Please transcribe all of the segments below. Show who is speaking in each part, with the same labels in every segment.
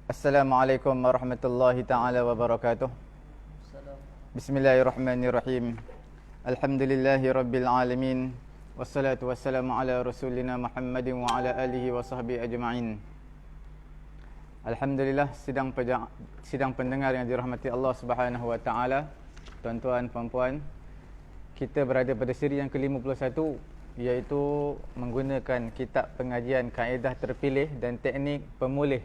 Speaker 1: Assalamualaikum warahmatullahi ta'ala wabarakatuh. Bismillahirrahmanirrahim. Alhamdulillahi rabbil alamin. Wassalatu wassalamu ala rasulina Muhammadin wa ala alihi wa sahbihi ajma'in. Alhamdulillah, sidang pendengar yang dirahmati Allah Subhanahu wa ta'ala, tuan-tuan, puan-puan, kita berada pada siri yang ke-51, iaitu menggunakan kitab pengajian kaedah terpilih dan teknik pemulih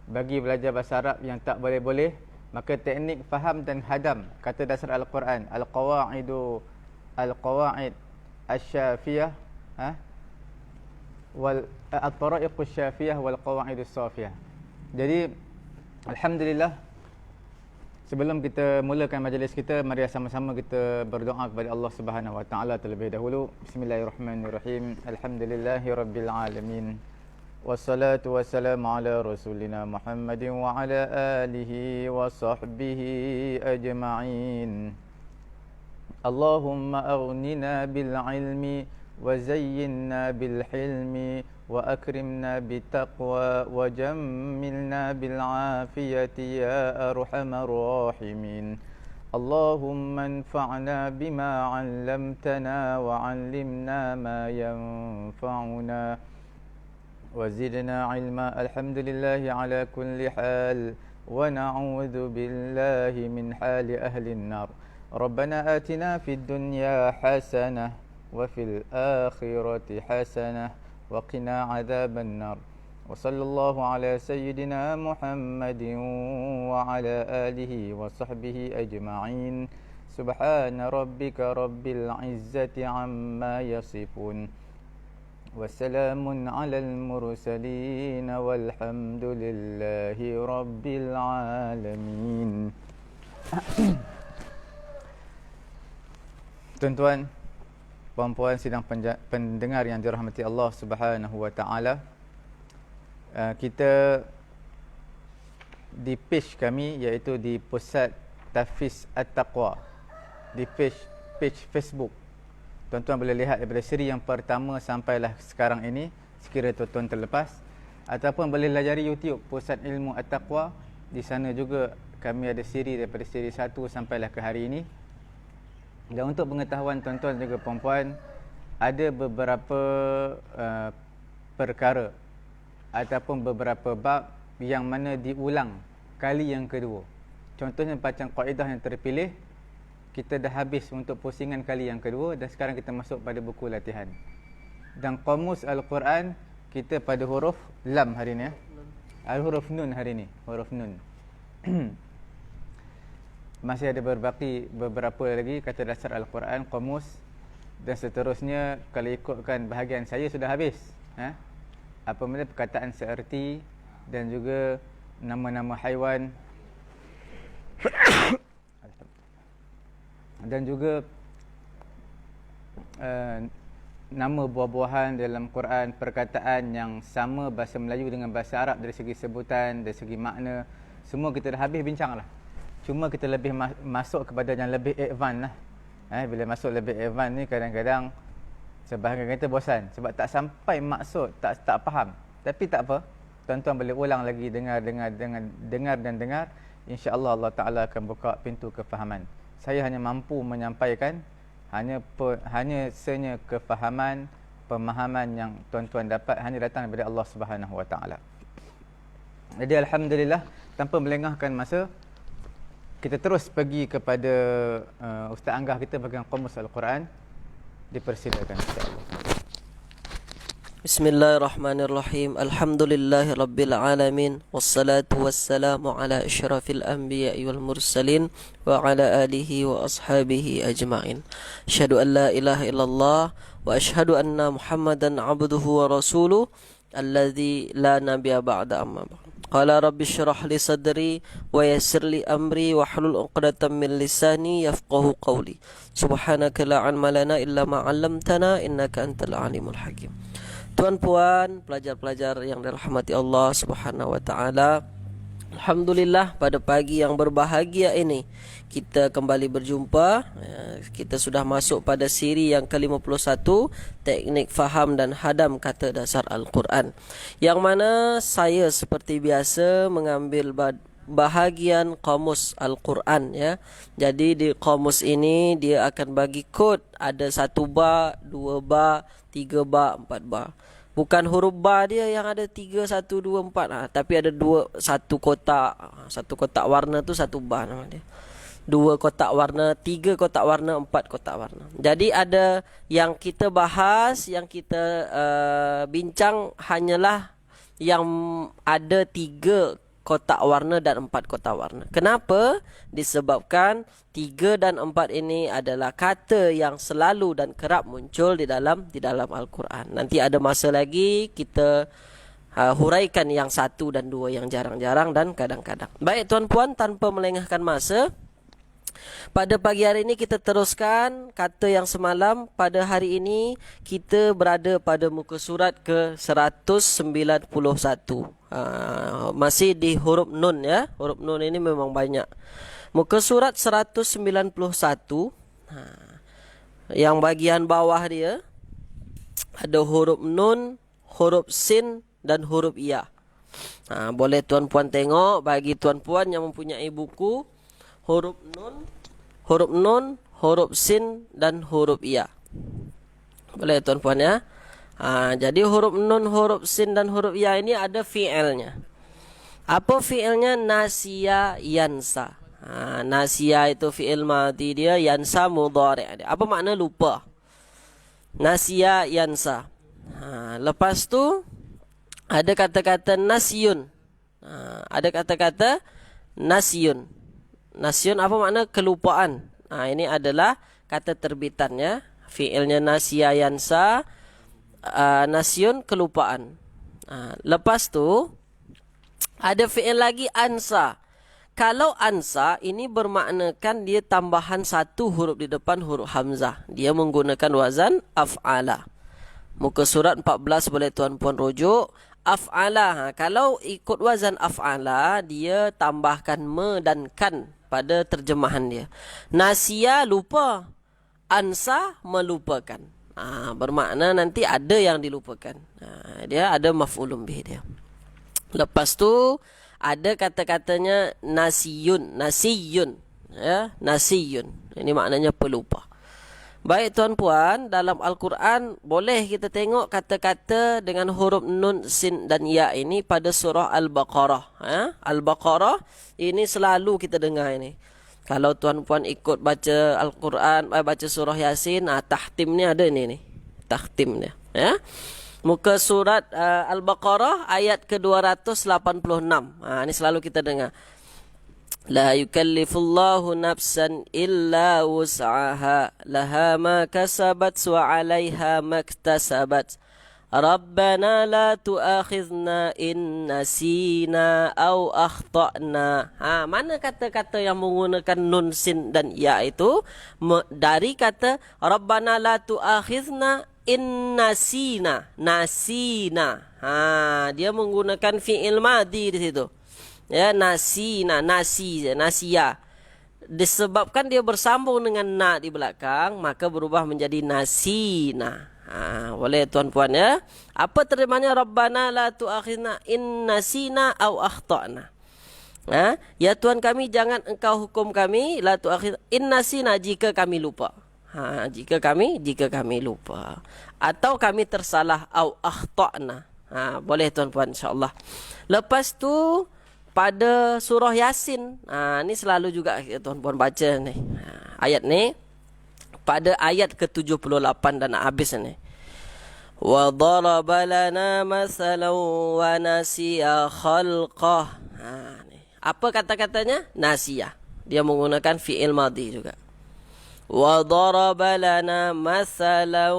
Speaker 1: bagi belajar bahasa Arab yang tak boleh-boleh. Maka teknik faham dan hadam kata dasar Al-Quran, Al-Qawaid Asy-Syafiyah wal At-Tara'iq Asy-Syafiyah wal Qawaid As-Safiyah. Jadi alhamdulillah, sebelum kita mulakan majlis kita, mari sama-sama kita berdoa kepada Allah Subhanahu wa taala terlebih dahulu. Bismillahirrahmanirrahim. Alhamdulillahirabbil alamin. Wassalatu wassalamu ala rasulina Muhammadin wa ala alihi wa sahbihi ajma'in. Allahumma aghnina bil ilmi wa zayyinna bil hilmi wa akrimna bit taqwa wa jammilna bil afiyati ya arhamar rahimin. Allahumma anfa'na bima 'allamtana wa 'allimna ma yanfa'una وزدنا علما. الحمد لله على كل حال ونعوذ بالله من حال أهل النار. ربنا آتنا في الدنيا حسنة وفي الآخرة حسنة وقنا عذاب النار. وصلى الله على سيدنا محمد وعلى آله وصحبه أجمعين. سبحان ربك رب العزة عما يصفون وسلام على المرسلين والحمد لله رب العالمين. Tuan-tuan, puan-puan, sidang pendengar yang dirahmati Allah Subhanahu wa taala, kita di page kami, iaitu di Pusat Tahfiz At-Taqwa, di page Facebook, tuan-tuan boleh lihat daripada siri yang pertama sampailah sekarang ini, sekiranya tuan-tuan terlepas, ataupun boleh pelajari YouTube Pusat Ilmu At-Taqwa. Di sana juga kami ada siri daripada siri 1 sampailah ke hari ini. Dan untuk pengetahuan tuan-tuan juga puan-puan, ada beberapa perkara ataupun beberapa bab yang mana diulang kali yang kedua. Contohnya macam kaedah yang terpilih, kita dah habis untuk pusingan kali yang kedua, dan sekarang kita masuk pada buku latihan. Dan Qamus Al-Quran kita pada huruf lam hari ni, huruf nun hari ni, huruf nun. Masih ada beberapa lagi kata dasar Al-Quran, Qamus, dan seterusnya. Kalau ikutkan bahagian saya sudah habis. Apabila perkataan seerti dan juga nama-nama haiwan dan juga nama buah-buahan dalam Quran, perkataan yang sama bahasa Melayu dengan bahasa Arab dari segi sebutan, dari segi makna, semua kita dah habis bincang lah. Cuma kita lebih masuk kepada yang lebih advance lah. Bila masuk lebih advance ni, kadang-kadang sebahagian kita bosan sebab tak sampai maksud, tak faham. Tapi tak apa, tuan-tuan boleh ulang lagi, dengar dan dengar. InsyaAllah Allah Ta'ala akan buka pintu kefahaman. Saya hanya mampu menyampaikan hanya kefahaman, pemahaman yang tuan-tuan dapat hanya datang daripada Allah Subhanahu wa taala. Jadi alhamdulillah, tanpa melengahkan masa, kita terus pergi kepada Ustaz Anggah kita bahagian Qamus Al-Quran. Dipersilakan insya-Allah.
Speaker 2: Bismillahirrahmanirrahim. Alhamdulillahi rabbil alamin. Wassalatu wassalamu ala asyrafil anbiya'i wal mursalin wa ala alihi wa ashabihi ajma'in. Asyhadu an la ilaha illallah wa asyhadu anna Muhammadan abduhu wa rasuluh alladzi la nabiyya ba'da amma ba'd. Qala rabbi shrah li sadri wa yassir li amri wa hlul 'uqdatam min lisani yafqahu qawli. Subhanaka la 'ilma lana illa ma 'allamtana innaka antal alimul hakim. Tuan-puan, pelajar-pelajar yang dirahmati Allah Subhanahu wa taala, Alhamdulillah, pada pagi yang berbahagia ini kita kembali berjumpa. Kita sudah masuk pada siri yang ke-51, teknik faham dan hadam kata dasar Al-Quran, yang mana saya seperti biasa mengambil bahagian kamus Al-Quran, ya. Jadi di kamus ini dia akan bagi kod, ada 1 bar, 2 bar, 3 bar, 4 bar. Bukan huruf ba dia yang ada 3, 1, 2, 4. Tapi ada satu kotak. Satu kotak warna tu 1 ba nama dia. 2 kotak warna, 3 kotak warna, 4 kotak warna. Jadi ada yang kita bahas, yang kita bincang hanyalah yang ada 3 kotak warna dan 4 kotak warna. Kenapa? Disebabkan 3 dan 4 ini adalah kata yang selalu dan kerap muncul di dalam Al-Quran. Nanti ada masa lagi kita huraikan yang 1 dan 2 yang jarang-jarang dan kadang-kadang. Baik tuan-puan, tanpa melengahkan masa, pada pagi hari ini kita teruskan kata yang semalam. Pada hari ini kita berada pada muka surat ke 191. Masih di huruf nun, ya. Huruf nun ini memang banyak. Muka surat 191. Yang bagian bawah dia ada huruf nun, huruf sin dan huruf ya. Boleh tuan-puan tengok, bagi tuan-puan yang mempunyai buku, huruf nun, huruf sin dan huruf ya. Boleh tuan-puan, ya. Jadi huruf nun, huruf sin dan huruf ya ini ada fi'ilnya. Apa fi'ilnya? Nasiya yansa. Nasiya itu fi'il madhi dia, yansa mudhari'. Apa makna lupa? Nasiya yansa. Lepas tu ada kata-kata nasyun. Ada kata-kata nasyun. Nasyun apa makna? Kelupaan. Ini adalah kata terbitannya. Fi'ilnya nasiya yansa, nasyun kelupaan. Lepas tu ada fi'il lagi ansa. Kalau ansa ini bermaknakan dia tambahan 1 huruf di depan huruf hamzah. Dia menggunakan wazan af'ala. Muka surat 14 boleh tuan-puan rujuk. Af'ala. Kalau ikut wazan af'ala, dia tambahkan me dan kan pada terjemahan dia. Nasiya lupa, ansa melupakan. Bermakna nanti ada yang dilupakan. Dia ada maf'ulun bih dia. Lepas tu ada kata-katanya nasiyun, ya, nasiyun. Ini maknanya pelupa. Baik tuan-puan, dalam Al-Quran boleh kita tengok kata-kata dengan huruf nun, sin dan ya ini pada surah Al-Baqarah. Al-Baqarah ini selalu kita dengar ini. Kalau tuan-puan ikut baca Al-Quran, baca surah Yasin, tahtim ni ada ni. Tahtim dia, ya. Muka surat Al-Baqarah ayat ke-286. Ini selalu kita dengar. La yukallifullahu nafsan illa wus'aha, laha ma kasabat wa 'alaiha maktasabat. Rabbana la tu'akhidhna in nasina aw akhtana. Mana kata-kata yang menggunakan nun, sin dan ya itu? Dari kata Rabbana la tu'akhidhna in nasina. Dia menggunakan fi'il madhi di situ. Ya, nasina, nasiya. Disebabkan dia bersambung dengan na di belakang, maka berubah menjadi nasina. Boleh tuan-puan, ya. Apa terjemahnya? Rabbana la tu'akhidna in nasina aw akhtana. Ya Tuhan kami, jangan engkau hukum kami, la tu'akhidna in nasina, jika kami lupa. Jika kami lupa atau kami tersalah, au akhtana. Boleh tuan-puan, insya-Allah. Lepas tu pada surah Yasin, ni selalu juga tuan-puan baca ni. Ayat ni pada ayat ke-78 dan habis ni. Wa daraba lana mathalan wa nasiya khalqah. Apa kata-katanya? Nasiyah. Dia menggunakan fi'il madhi juga. Wa daraba lana mathalan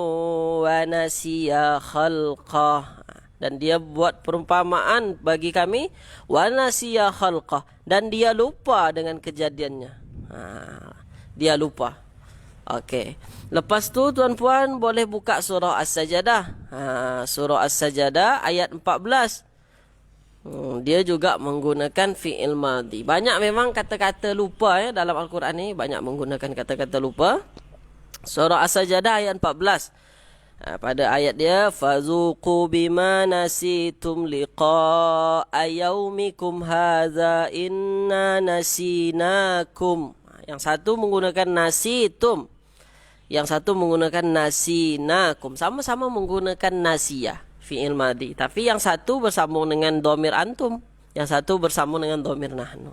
Speaker 2: wa nasiya khalqah. Dan dia buat perumpamaan bagi kami, wa nasiya khalqah, dan dia lupa dengan kejadiannya. Dia lupa. Okey. Lepas tu tuan-puan boleh buka surah As-Sajdah. Surah As-Sajdah ayat 14. Dia juga menggunakan fi'il madhi. Banyak memang kata-kata lupa ya dalam Al-Quran ni, banyak menggunakan kata-kata lupa. Surah As-Sajdah ayat 14. Pada ayat dia, fazuqu bima nasitum liqa'a yaumikum hadza inna nasinakum. Yang satu menggunakan nasitum, yang satu menggunakan nasinakum. Sama-sama menggunakan nasiyah, fi'il madhi. Tapi yang satu bersambung dengan domir antum, yang satu bersambung dengan domir nahnu.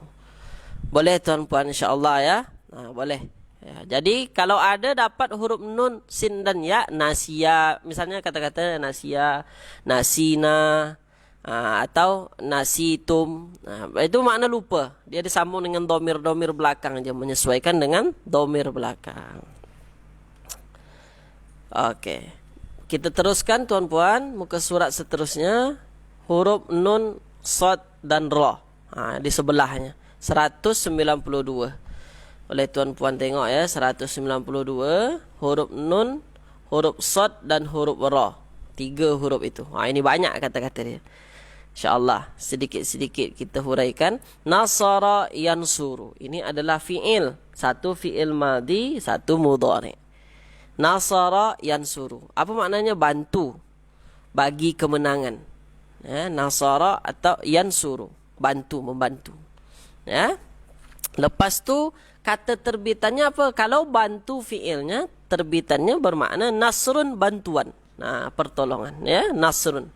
Speaker 2: Boleh tuan-puan insya-Allah ya? Boleh. Ya, jadi kalau ada dapat huruf nun, sin dan ya, nasia, misalnya kata-kata nasia, nasina, atau nasitum, itu makna lupa. Dia disambung dengan domir-domir belakang aja, menyesuaikan dengan domir belakang. Oke, kita teruskan tuan-puan, muka surat seterusnya, huruf nun, sod dan ra, di sebelahnya 192. Oleh tuan-puan tengok ya, 192 huruf nun, huruf sod dan huruf ra. 3 huruf itu. Ini banyak kata-kata dia. InsyaAllah sedikit-sedikit kita huraikan. Nasara yansuru. Ini adalah fi'il. Satu fi'il madhi, satu mudhari'. Nasara yansuru. Apa maknanya? Bantu. Bagi kemenangan. Ya, nasara atau yansuru. Bantu, membantu. Ya. Lepas tu kata terbitannya apa? Kalau bantu fi'ilnya, terbitannya bermakna nasrun, bantuan. Pertolongan. Ya, nasrun.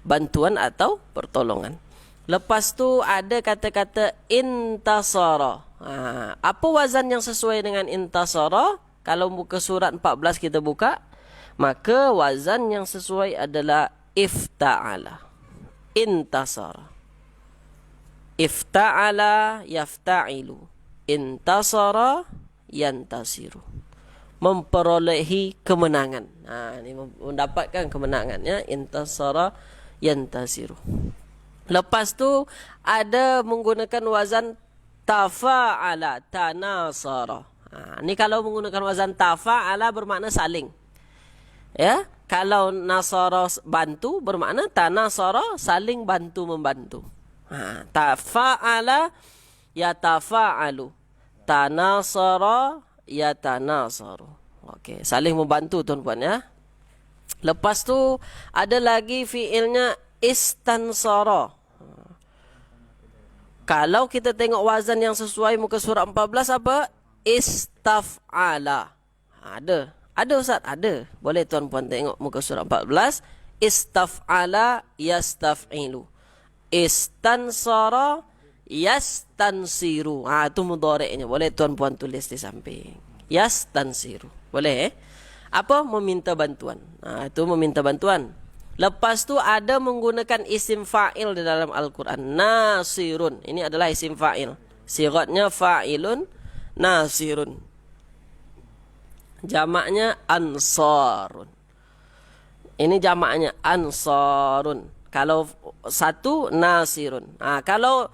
Speaker 2: Bantuan atau pertolongan. Lepas tu ada kata-kata intasara. Apa wazan yang sesuai dengan intasara? Kalau muka surat 14 kita buka, maka wazan yang sesuai adalah ifta'ala. Intasara. Ifta'ala yafta'ilu. Intasara yantasiru. Memperolehi kemenangan. Ini mendapatkan kemenangan ya. Intasara yantasiru. Lepas tu ada menggunakan wazan tafa'ala, tanasara. Ini kalau menggunakan wazan tafa'ala bermakna saling. Ya, kalau nasara bantu bermakna tanasara, saling bantu membantu. Tafa'ala yatafa'alu, tanasara yatanasaru. Okey, saling membantu tuan-puan ya. Lepas tu ada lagi fiilnya istansara. Kalau kita tengok wazan yang sesuai muka surat 14 apa? Istaf'ala. Ada Ustaz? Ada. Boleh tuan-puan tengok muka surat 14. Istaf'ala yastaf'ilu. Istansara yastansiru. Itu mudhari'nya. Boleh tuan-puan tulis di samping. Yastansiru. Boleh Apa? Meminta bantuan. Itu meminta bantuan. Lepas tu ada menggunakan isim fa'il di dalam Al-Quran. Nasirun. Ini adalah isim fa'il. Sigatnya fa'ilun, nasirun. Jamaknya ansarun. Ini jamaknya ansarun. Kalau satu, nasirun. Kalau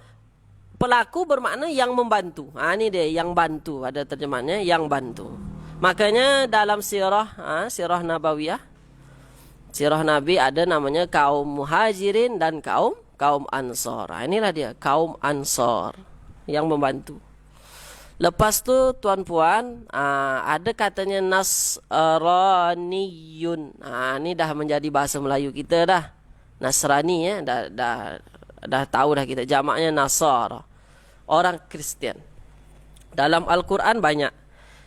Speaker 2: pelaku bermakna yang membantu. Ini dia, yang bantu. Ada terjemahannya, yang bantu. Makanya dalam sirah Nabawiyah, sirah Nabi ada namanya kaum muhajirin dan kaum ansar. Inilah dia, kaum ansar yang membantu. Lepas tu tuan-puan, ada katanya nasraniyun. Ini dah menjadi bahasa Melayu kita dah. Nasrani ya, dah tahu dah kita. Jamaknya nasara. Orang Kristian. Dalam Al-Quran banyak.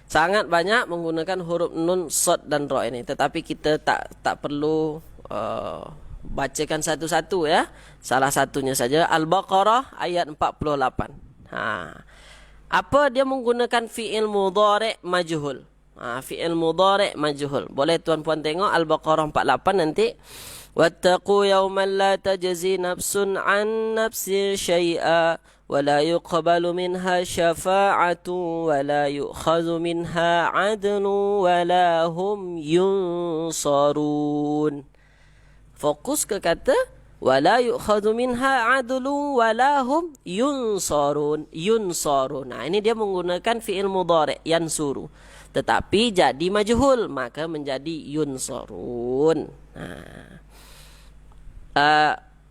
Speaker 2: Sangat banyak menggunakan huruf nun, sod dan ra ini. Tetapi kita tak perlu bacakan satu-satu ya. Salah satunya saja Al-Baqarah ayat 48. Apa dia menggunakan fi'il mudhari' majhul. Fi'il mudhari' majhul. Boleh tuan-puan tengok Al-Baqarah 48 nanti. Wattaqu yawman la tajzi nafsun an nafsin syai'a wa la yuqbalu minha syafa'atu wa la yu'khazu minha 'adlu wa la hum yunsarun. Fokus ke kata wala yu'khadhu minha 'adlu wala hum yunsarun. Ini dia menggunakan fi'il mudhari' yansuru. Tetapi jadi majhul, maka menjadi yunsarun.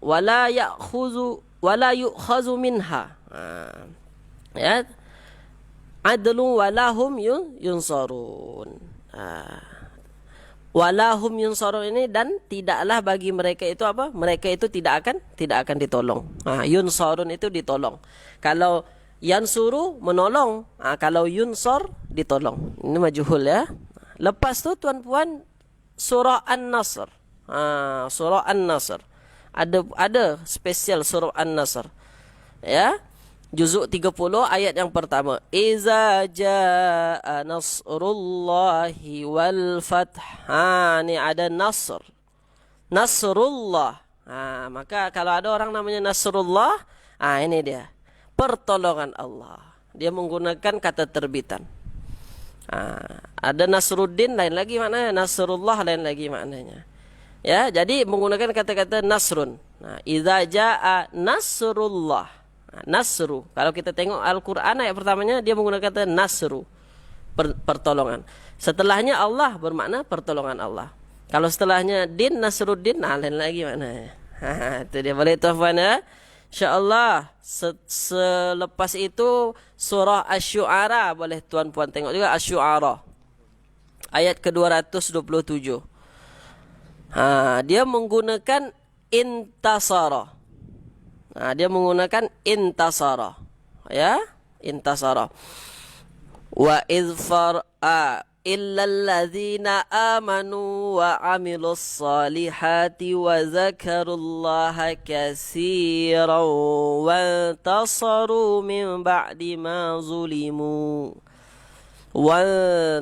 Speaker 2: wala yu'khazu minha. Ya. Adlun walahum yunsarun. Walahum yunsarun ini, dan tidaklah bagi mereka itu apa? Mereka itu tidak akan ditolong. Yunsarun itu ditolong. Kalau yansuru menolong, kalau yunsar ditolong. Ini majhul ya. Lepas tu tuan-puan surah An-Nasr. Surah An-Nasr. Ada spesial surah An-Nasr. Ya. Juzuk 30 ayat yang pertama. Iza jaa nasrullahi wal fath. Ni ada nasr. Nasrullah. Maka kalau ada orang namanya Nasrullah, ini dia. Pertolongan Allah. Dia menggunakan kata terbitan. Ada Nasruddin lain lagi maknanya, Nasrullah lain lagi maknanya. Ya, jadi menggunakan kata-kata nasrun. Iza jaa nasrullah. Nasru. Kalau kita tengok Al-Quran ayat pertamanya dia menggunakan kata nasru, pertolongan. Setelahnya Allah bermakna pertolongan Allah. Kalau setelahnya din, Nasruddin, lain lagi maknanya. Itu dia. Boleh tuan-tuan ya. InsyaAllah selepas itu surah Asy-Syu'ara. Boleh tuan-puan tengok juga Asy-Syu'ara ayat ke-227. Dia menggunakan intasara. Dia menggunakan intasara. Ya, intasara. Wa idfar illal ladzina amanu wa amilus salihati wa zakarullaha katsiran wa tasaru min ba'di ma zulimu. Wa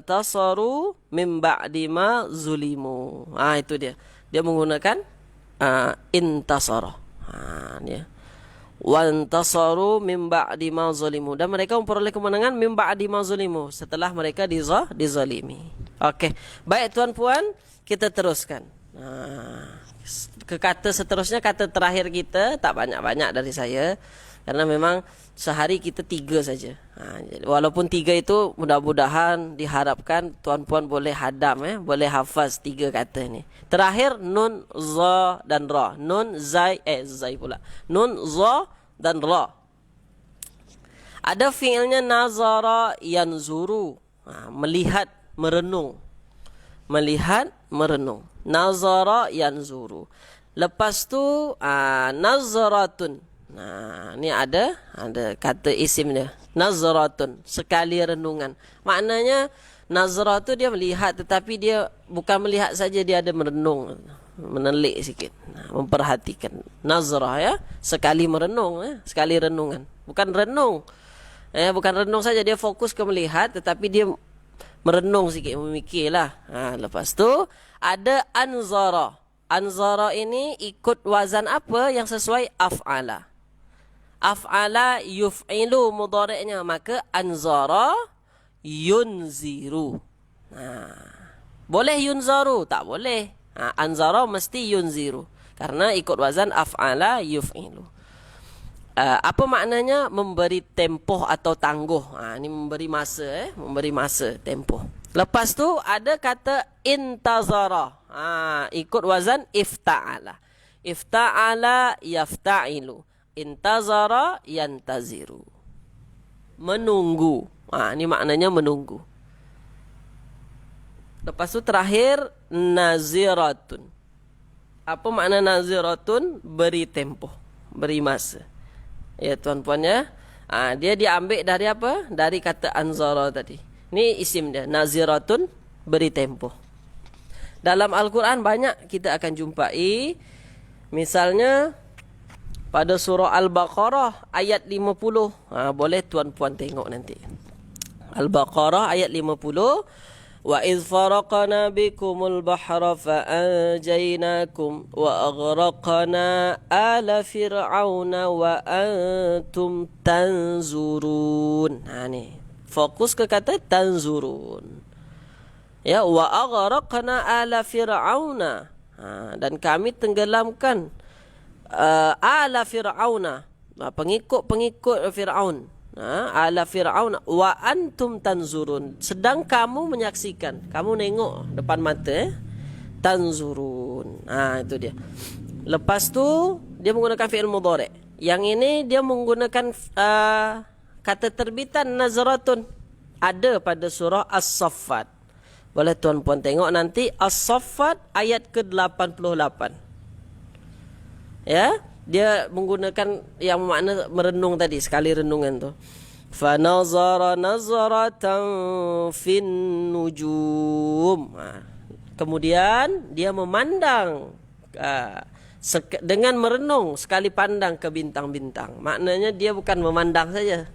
Speaker 2: tasaru min ba'di ma zulimu. Itu dia. Dia menggunakan intasara. Dia. Wantasaru min ba'di ma zalimu, dan mereka memperoleh kemenangan min ba'di ma zalimu, setelah mereka dizalimi. Okey. Baik tuan-puan, kita teruskan. Ke kata seterusnya, kata terakhir kita, tak banyak-banyak dari saya karena memang sehari kita 3 saja. Walaupun 3 itu mudah-mudahan diharapkan tuan-puan boleh hadam, boleh hafaz 3 kata ni. Terakhir nun, za dan ra. Nun, zai pula. Nun, za dan ra. Ada fiilnya nazara yanzuru. Melihat, merenung. Melihat, merenung. Nazara yanzuru. Lepas tu nazaratun. Ni ada kata isim dia. Nazaratun, sekali renungan. Maknanya nazarah tu dia melihat, tetapi dia bukan melihat saja, dia ada merenung, menelik sikit, memperhatikan. Nazarah ya, sekali merenung, sekali renungan. Bukan renung. Bukan renung saja, dia fokus ke melihat, tetapi dia merenung sikit, memikirlah. Lepas tu ada anzara. Anzara ini ikut wazan apa yang sesuai af'ala. Af'ala yuf'ilu mudhari'nya, maka anzara yunziru. Boleh yunzaru? Tak boleh. Anzara mesti yunziru, karena ikut wazan af'ala yuf'ilu. Apa maknanya? Memberi tempoh atau tangguh. Ini memberi masa, memberi masa, tempoh. Lepas tu ada kata intazara. Ikut wazan ifta'ala. Ifta'ala yafta'ilu. Intazara yantaziru. Menunggu. Ini maknanya menunggu. Lepas tu terakhir naziratun. Apa makna naziratun? Beri tempoh, beri masa. Ya tuan-puan ya. Dia diambil dari apa? Dari kata anzara tadi. Ini isim dia, naziratun, beri tempoh. Dalam Al-Quran banyak kita akan jumpai. Misalnya pada surah Al-Baqarah ayat 50. Boleh tuan-puan tengok nanti. Al-Baqarah ayat 50. Wa idh faraqna bikumul bahra fa'anjaynakum wa aghraqna ala fir'auna wa antum tanzurun. Ni fokus ke kata tanzurun. Ya, wa aghraqna ala fir'auna. Dan kami tenggelamkan ala fir'auna, pengikut-pengikut Fir'aun. Ala fir'auna wa antum tanzurun, sedang kamu menyaksikan, kamu nengok depan mata. Tanzurun. Itu dia. Lepas tu dia menggunakan fi'il mudhari'. Yang ini dia menggunakan kata terbitan nazratun. Ada pada surah As-Saffat. Boleh tuan-puan tengok nanti As-Saffat ayat ke-88. Ya, dia menggunakan yang makna merenung tadi, sekali renungan tu. Fa nazara nazratan fin nujum. Kemudian dia memandang dengan merenung sekali pandang ke bintang-bintang. Maknanya dia bukan memandang saja.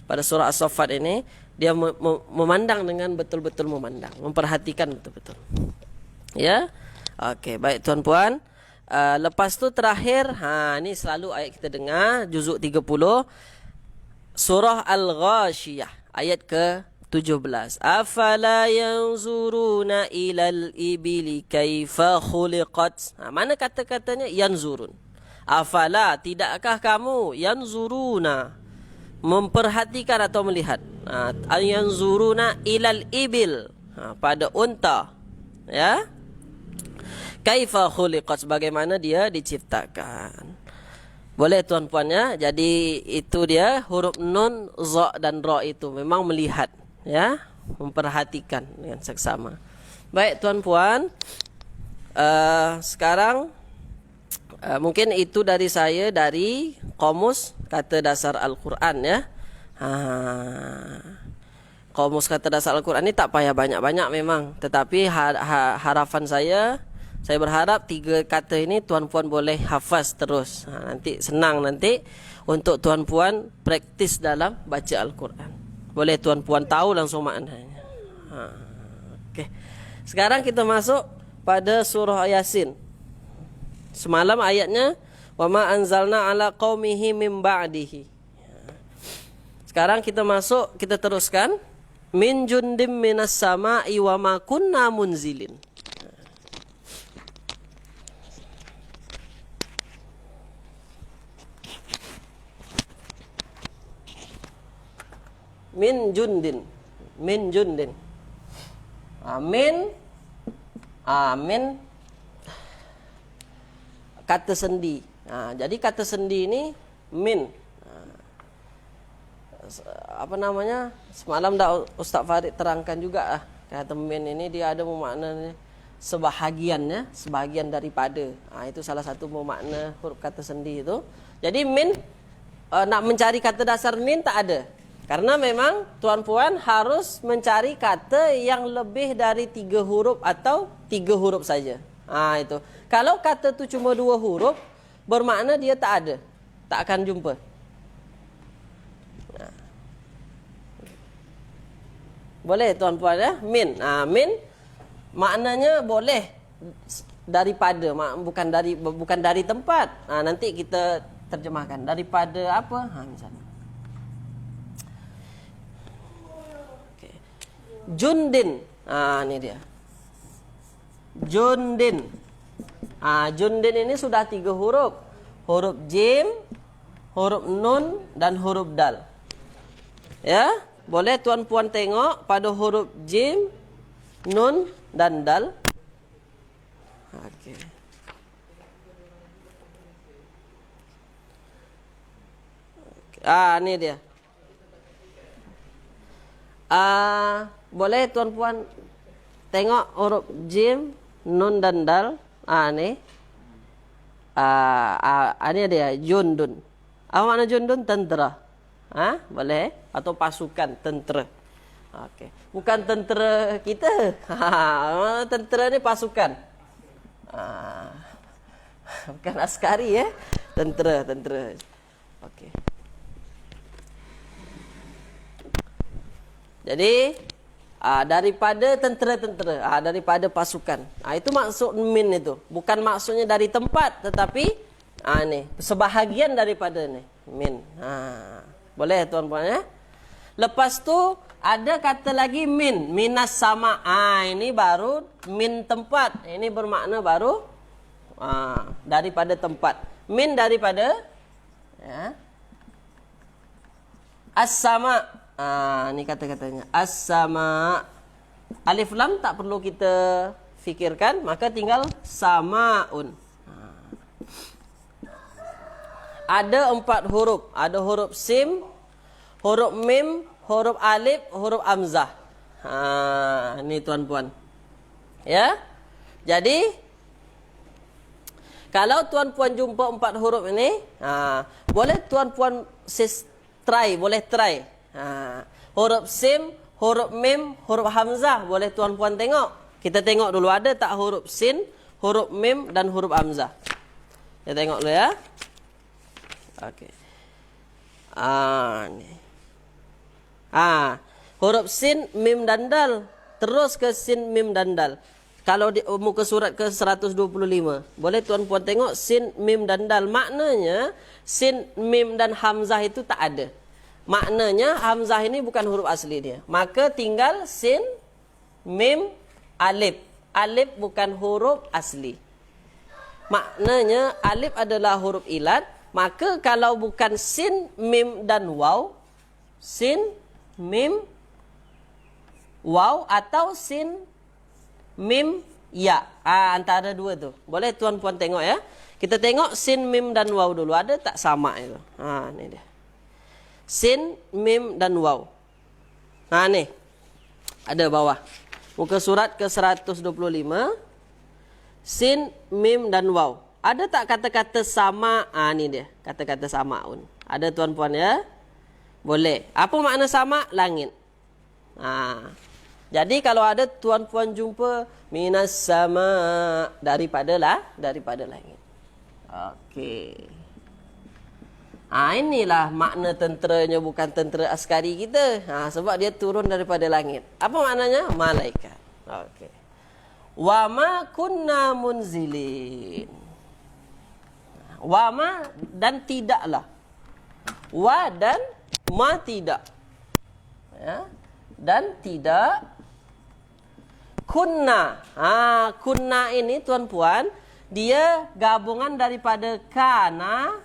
Speaker 2: Pada surah As-Saffat ini dia memandang dengan betul-betul memandang, memperhatikan betul-betul. Ya. Okey, baik tuan-puan. Lepas tu terakhir, ni selalu ayat kita dengar, juzuk 30, surah Al-Ghashiyah, ayat ke-17. Afala yanzuruna ilal ibili kaifa khuliqat. Mana kata-katanya yanzurun? Afala, tidakkah kamu yanzuruna, memperhatikan atau melihat? Yanzuruna ilal ibil, pada unta. Ya. Kaifa khuliqat, bagaimana dia diciptakan. Boleh tuan-puan ya. Jadi itu dia huruf nun, za dan ra itu memang melihat, ya, memperhatikan dengan seksama. Baik tuan-puan, sekarang mungkin itu dari saya, dari Qamus Kata Dasar Al-Quran ya. Qamus Kata Dasar Al-Quran ini tak payah banyak-banyak memang, tetapi harapan saya berharap 3 kata ini tuan-puan boleh hafaz terus. Nanti senang nanti untuk tuan-puan praktis dalam baca Al-Quran. Boleh tuan-puan tahu langsung maknanya. Okey. Sekarang kita masuk pada surah Yasin. Semalam ayatnya wa ma anzalna ala qaumihi mim ba'dihi. Sekarang kita masuk, kita teruskan min jundim minas sama'i wa ma kunna munzilin. Min jundin, min jundin. Min kata sendi. Jadi kata sendi ini min. Apa namanya? Semalam dah Ustaz Farid terangkan juga kata min ini dia ada bermakna sebahagian ya, sebahagian daripada. Itu salah satu bermakna huruf kata sendi itu. Jadi min nak mencari kata dasar min tak ada. Karena memang tuan-puan harus mencari kata yang lebih dari 3 huruf atau 3 huruf saja. Itu. Kalau kata tu cuma 2 huruf, bermakna dia tak ada. Tak akan jumpa. Boleh tuan-puan ya? Min. Min maknanya boleh daripada, bukan dari tempat. Nanti kita terjemahkan. Daripada apa? Misalnya. Jundin. Ini dia. Jundin. Jundin ini sudah 3 huruf. Huruf jim, huruf nun dan huruf dal. Ya, boleh tuan-puan tengok pada huruf jim, nun dan dal. Okey. Ini dia. Boleh tuan-puan tengok huruf jim, nun dan dal. Ini. Ini dia jundun. Apa makna jundun? Tentera. Boleh? Atau pasukan tentera. Okey. Bukan tentera kita. Tentera ni pasukan. Bukan askari ya. Tentera. Okey. Jadi daripada tentera-tentera, daripada pasukan. Itu maksud min itu. Bukan maksudnya dari tempat, tetapi ni sebahagian daripada ni min. Boleh tuan-puan ya. Lepas tu ada kata lagi min, minas sama. Ini baru min tempat. Ini bermakna baru daripada tempat. Min daripada ya. As-sama. Ini kata-katanya. As-sama. Alif lam tak perlu kita fikirkan, maka tinggal samaun. ada 4 huruf. Ada huruf sim, huruf mim, huruf alif, huruf hamzah. Ini tuan-puan. Ya. Jadi kalau tuan-puan jumpa 4 huruf ini, boleh tuan-puan boleh try. Huruf sim, huruf mim, huruf hamzah, boleh tuan-puan tengok. Kita tengok dulu ada tak huruf sin, huruf mim dan huruf hamzah. Kita tengok dulu ya. Okey. Ni. Huruf sin, mim dan dal. Terus ke sin, mim dan dal. Kalau di muka surat ke 125, boleh tuan-puan tengok sin, mim dan dal. Maknanya sin, mim dan hamzah itu tak ada. Maknanya hamzah ini bukan huruf asli dia. Maka tinggal sin, mim, alif. Alif bukan huruf asli. Maknanya alif adalah huruf ilat. Maka kalau bukan sin, mim dan waw, sin, mim, waw atau sin, mim, ya. Antara dua tu. Boleh tuan-puan tengok ya. Kita tengok sin, mim dan waw dulu. Ada tak sama itu? Ni dia. Sin, mim dan waw. Ni. Ada bawah. Muka surat ke 125. Sin, mim dan waw. Ada tak kata-kata sama? Ni dia. Kata-kata sama'un. Ada tuan-puan ya? Boleh. Apa makna sama? Langit. Jadi kalau ada tuan-puan jumpa minas sama, daripada langit. Okey. Inilah makna tenteranya, bukan tentera askari kita. Sebab dia turun daripada langit. Apa maknanya? Malaikat. Okey. Wa ma kunna munzilin. Wa ma dan tidaklah. Wa dan ma tidak. Ya. Dan tidak kunna. Kunna ini tuan-puan, dia gabungan daripada kana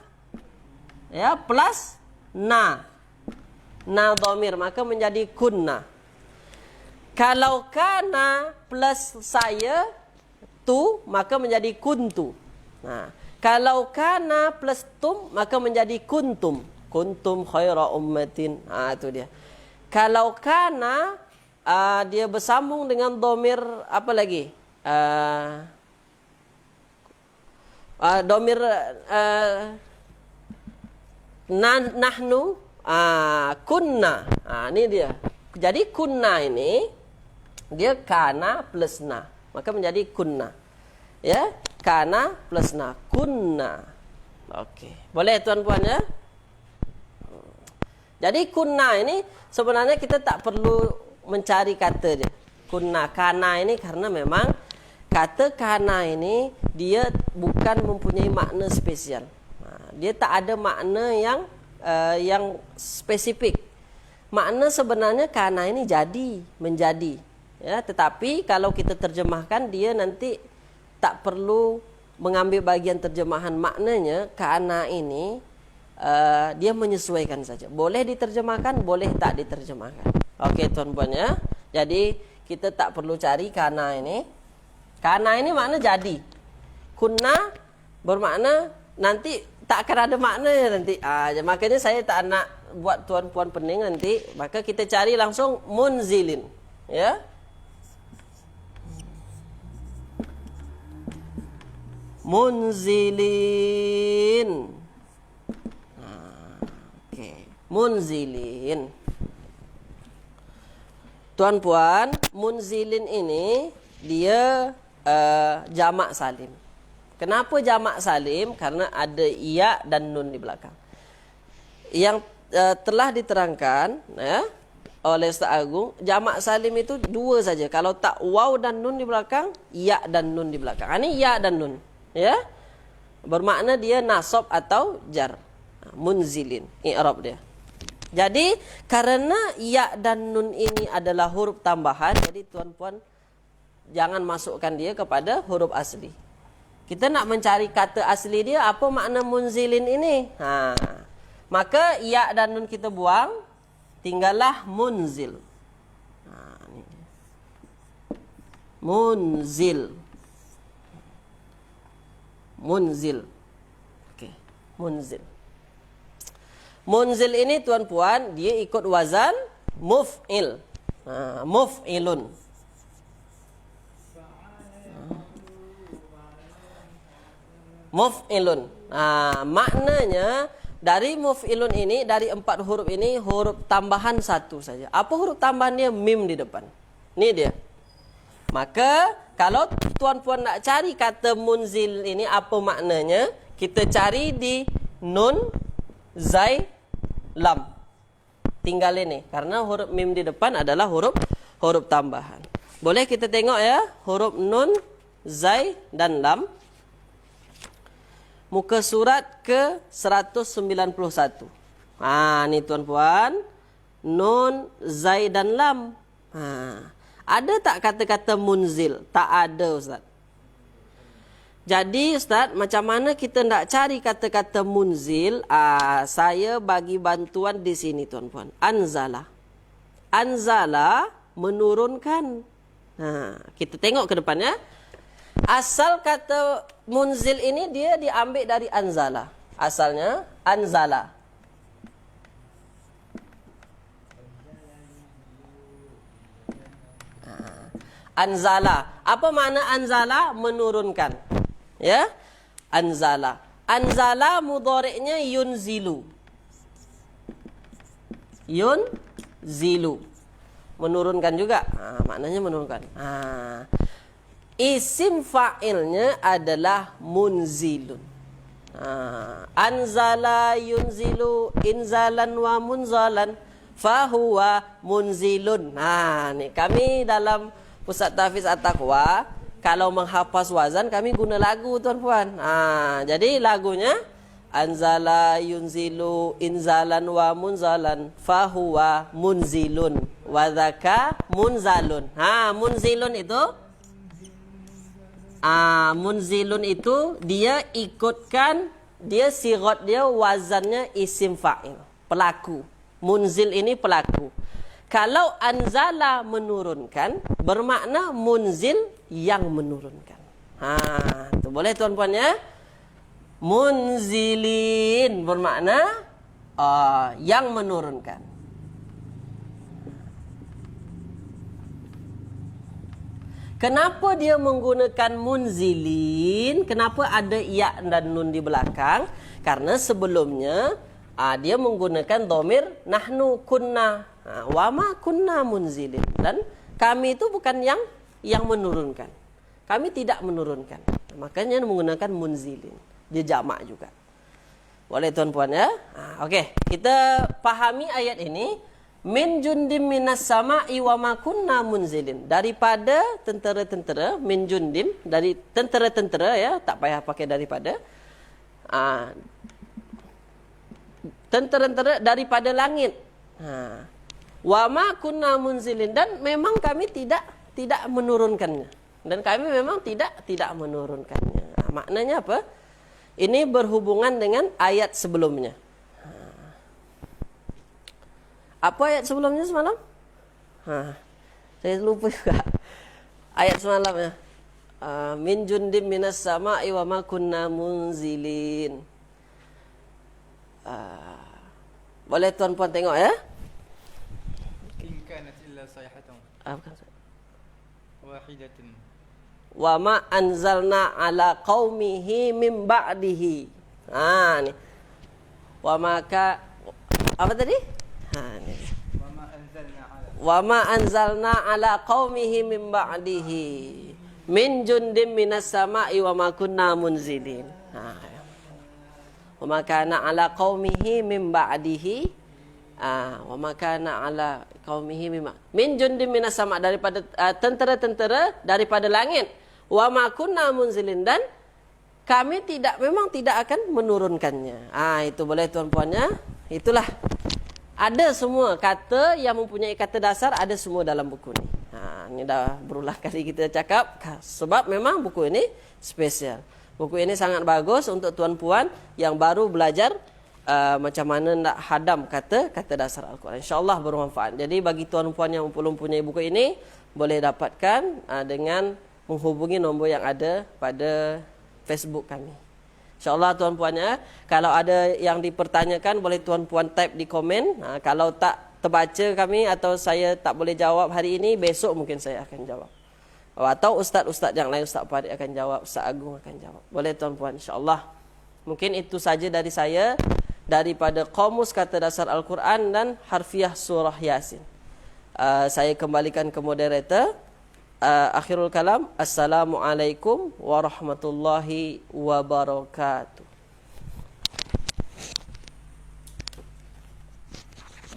Speaker 2: ya plus na. Na dhamir, maka menjadi kunna. Kalau kana plus saya tu, maka menjadi kuntu. Kalau kana plus tum, maka menjadi kuntum. Kuntum khaira ummatin. Itu dia. Kalau kana dia bersambung dengan dhamir apa lagi? Dhamir nahnu, kunna. Ini dia. Jadi kunna ini dia kana plus na, maka menjadi kunna. Ya, kana plus na, kunna. Okey. Boleh tuan-puan ya? Jadi kunna ini sebenarnya kita tak perlu mencari kata dia. Kunna, kana ini karena memang kata kana ini dia bukan mempunyai makna spesial. Dia tak ada makna yang spesifik. Makna sebenarnya kana ini jadi, menjadi. Ya, tetapi kalau kita terjemahkan dia nanti tak perlu mengambil bagian terjemahan maknanya. Kana ini dia menyesuaikan saja. Boleh diterjemahkan, boleh tak diterjemahkan. Okey tuan-puan ya. Jadi kita tak perlu cari kana ini. Kana ini makna jadi. Kunna bermakna nanti tak akan ada maknanya nanti. Makanya saya tak nak buat tuan-puan pening nanti. Maka kita cari langsung munzilin. Ya. Munzilin. Munzilin. Tuan-puan, munzilin ini dia jamak salim. Kenapa jamak salim? Karena ada ya dan nun di belakang. Yang telah diterangkan ya, oleh Ustaz Agung, jamak salim itu dua saja. Kalau tak waw dan nun di belakang, ya dan nun di belakang. Ini ya dan nun, ya. Bermakna dia nasab atau jar. Munzilin, i'rab dia. Jadi karena ya dan nun ini adalah huruf tambahan, jadi tuan-puan jangan masukkan dia kepada huruf asli. Kita nak mencari kata asli dia, apa makna munzilin ini? Maka ya dan nun kita buang, tinggallah munzil. Munzil. Munzil. Okey, munzil. Munzil ini tuan-puan, dia ikut wazan muf'il. Muf'ilun. Muf'ilun. Maknanya dari muf'ilun ini, dari 4 huruf ini, huruf tambahan 1 saja. Apa huruf tambahannya? Mim di depan. Ini dia. Maka kalau tuan-puan nak cari kata munzil ini apa maknanya, kita cari di nun, zai, lam. Tinggal ini. Karena huruf mim di depan adalah huruf tambahan. Boleh kita tengok ya, huruf nun, zai, dan lam. Muka surat ke 191. Ni tuan-puan. Nun, zai, dan lam. Ada tak kata-kata munzil? Tak ada, Ustaz. Jadi Ustaz, macam mana kita nak cari kata-kata munzil? Saya bagi bantuan di sini tuan-puan. Anzala. Anzala menurunkan. Kita tengok ke depannya. Asal kata munzil ini dia diambil dari anzala. Asalnya anzala. Anzala. Apa makna anzala? Menurunkan. Ya? Anzala. Anzala mudhari'nya yunzilu. Yunzilu. Menurunkan juga. Maknanya menurunkan. Isim fa'ilnya adalah munzilun. Anzala yunzilu inzalan wa munzalan fahuwa munzilun. Ni kami dalam Pusat Tahfiz At-Taqwa, kalau menghafaz wazan kami guna lagu tuan-puan. Jadi lagunya anzala yunzilu inzalan wa munzalan fahuwa munzilun wa dzaka munzalun. Munzilun itu munzilun itu dia ikutkan, dia sirat dia wazannya isim fa'il, pelaku. Munzil ini pelaku. Kalau anzala menurunkan, bermakna munzil yang menurunkan. Itu boleh tuan-puan ya. Munzilin bermakna yang menurunkan. Kenapa dia menggunakan munzilin? Kenapa ada ya dan nun di belakang? Karena sebelumnya dia menggunakan dhamir nahnu kunna wa ma kunna munzilin. Dan kami itu bukan yang menurunkan. Kami tidak menurunkan. Makanya menggunakan munzilin. Dia jamak juga. Boleh tuan-puan ya? Okey, kita pahami ayat ini. Min jundim minas sama'i wa ma kunna munzilin. Daripada tentera-tentera, min jundim, dari tentera-tentera ya, tak payah pakai daripada. Tentera-tentera daripada langit. Wa ma kunna munzilin, dan memang kami tidak menurunkannya. Dan kami memang tidak menurunkannya. Maknanya apa? Ini berhubungan dengan ayat sebelumnya. Apa ayat sebelumnya semalam? Saya lupa juga. Ayat semalam ya. Min jundim minas sama'i wa ma kunna munzilin. Boleh tuan-puan tengok ya?
Speaker 1: In kanat illa sayhatan wahidatin.
Speaker 2: Wa ma anzalna ala qaumihi min ba'dihi. Ni. Wa maka apa tadi? Wa ma anzalna ala qaumihi min ba'dihi min jundim minas sama'i wa ma kunna munzilin. Wa ma kana ala qaumihi min ba'dihi wa ma kana ala qaumihi min jundim minas sama', daripada tentera-tentera daripada langit. Wa ma kunna munzilin, dan kami memang tidak akan menurunkannya. Itu boleh tuan-puannya. Itulah. Ada semua kata yang mempunyai kata dasar, ada semua dalam buku ni. Ini dah berulang kali kita cakap, sebab memang buku ini spesial. Buku ini sangat bagus untuk tuan-puan yang baru belajar macam mana nak hadam kata dasar Al-Quran. InsyaAllah bermanfaat. Jadi bagi tuan-puan yang belum mempunyai buku ini, boleh dapatkan dengan menghubungi nombor yang ada pada Facebook kami. InsyaAllah tuan-puannya, kalau ada yang dipertanyakan boleh tuan-puan type di komen. Kalau tak terbaca kami atau saya tak boleh jawab hari ini, besok mungkin saya akan jawab. Atau ustaz-ustaz yang lain, Ustaz Farid akan jawab, Ustaz Agung akan jawab. Boleh tuan-puan, insyaAllah. Mungkin itu saja dari saya, daripada Qamus Kata Dasar Al-Quran dan Harfiah Surah Yasin. Saya kembalikan ke moderator. Akhirul kalam. Assalamualaikum warahmatullahi wabarakatuh.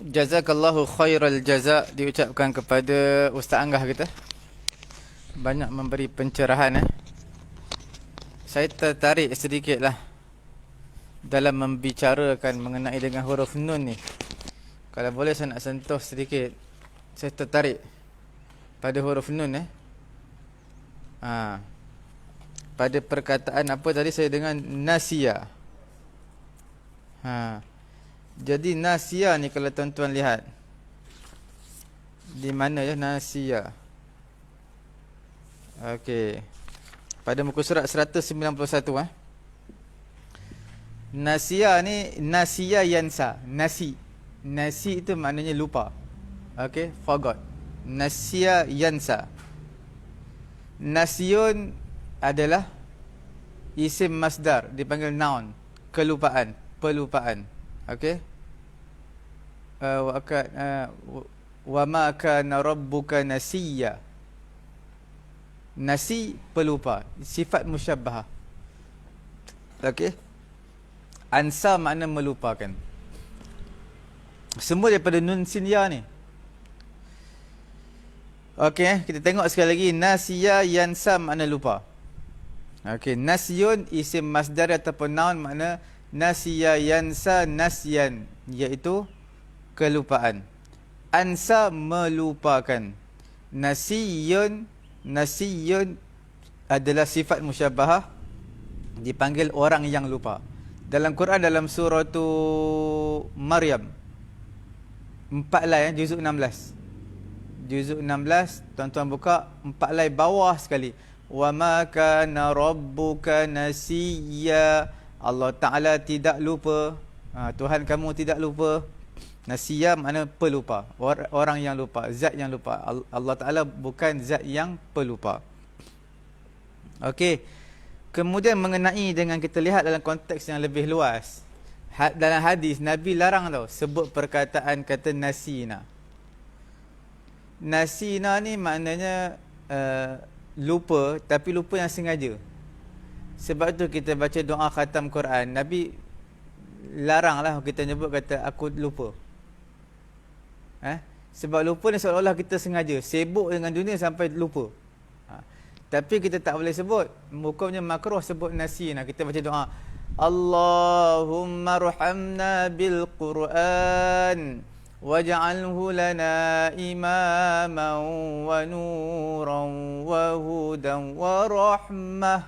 Speaker 1: Jazakallahu khairal jaza diucapkan kepada Ustaz Anggah kita. Banyak memberi pencerahan. Saya tertarik sedikitlah dalam membicarakan mengenai dengan huruf nun ni. Kalau boleh saya nak sentuh sedikit. Saya tertarik pada huruf nun. Pada perkataan apa tadi saya dengan nasiya. Jadi nasiya ni kalau tuan-tuan lihat, di mana ya nasiya? Okey. Pada muka surat 191 Nasiya ni nasiya yansa. Nasi itu maknanya lupa. Okey, forgot. Nasiya yansa. Nasyun adalah isim masdar, dipanggil noun, kelupaan, pelupaan. Okey. Wa ma kana rabbuka nasiya. Nasi, pelupa, sifat musyabbahah. Okey. Ansa makna melupakan. Semua daripada nun sin ya ni. Okey, kita tengok sekali lagi. Nasiya yansa makna lupa. Okey, nasyun isim masdar ataupun noun makna nasiya yansa nasyan, iaitu kelupaan. Ansa melupakan. Nasiyun adalah sifat musyabbahah, dipanggil orang yang lupa. Dalam Quran, dalam surah Maryam 4 lai, juzuk 16. Juzuk 16, tuan-tuan buka 4 lai bawah sekali. Wa ma kana rabbuka nasiya. Allah Ta'ala tidak lupa. Tuhan kamu tidak lupa. Nasiya makna pelupa, orang yang lupa, zat yang lupa. Allah Ta'ala bukan zat yang pelupa. Okey. Kemudian mengenai dengan kita lihat dalam konteks yang lebih luas. Dalam hadis Nabi larang tau sebut perkataan kata nasina. Nasina ni maknanya lupa, tapi lupa yang sengaja. Sebab tu kita baca doa khatam Quran, Nabi laranglah kita nyebut kata aku lupa. Sebab lupa ni seolah-olah kita sengaja sibuk dengan dunia sampai lupa. Tapi kita tak boleh sebut, hukumnya makruh sebut nasina. Kita baca doa, Allahumma arhamna bil Quran waj'alhu lana imaman wa nuran wa hudan wa rahmah.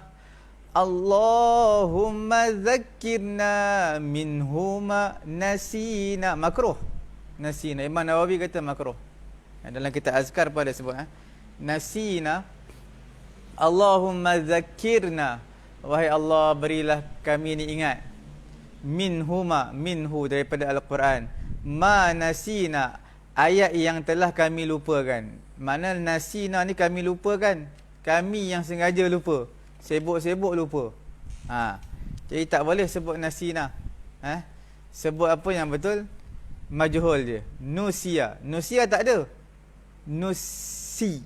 Speaker 1: Allahumma zakkirna minhuma nasina. Makruh nasina. Imam Nawawi kata makruh. Dalam kitab azkar pun ada sebut nasina. Allahumma zakkirna, wahai Allah berilah kami ni ingat, minhu daripada Al-Quran, ma nasina, ayat yang telah kami lupakan. Mana nasina ni kami lupakan, kami yang sengaja lupa, sibuk-sibuk lupa. Jadi tak boleh sebut nasina. Sebut apa yang betul, majhul je. Nusia tak ada. Nusia.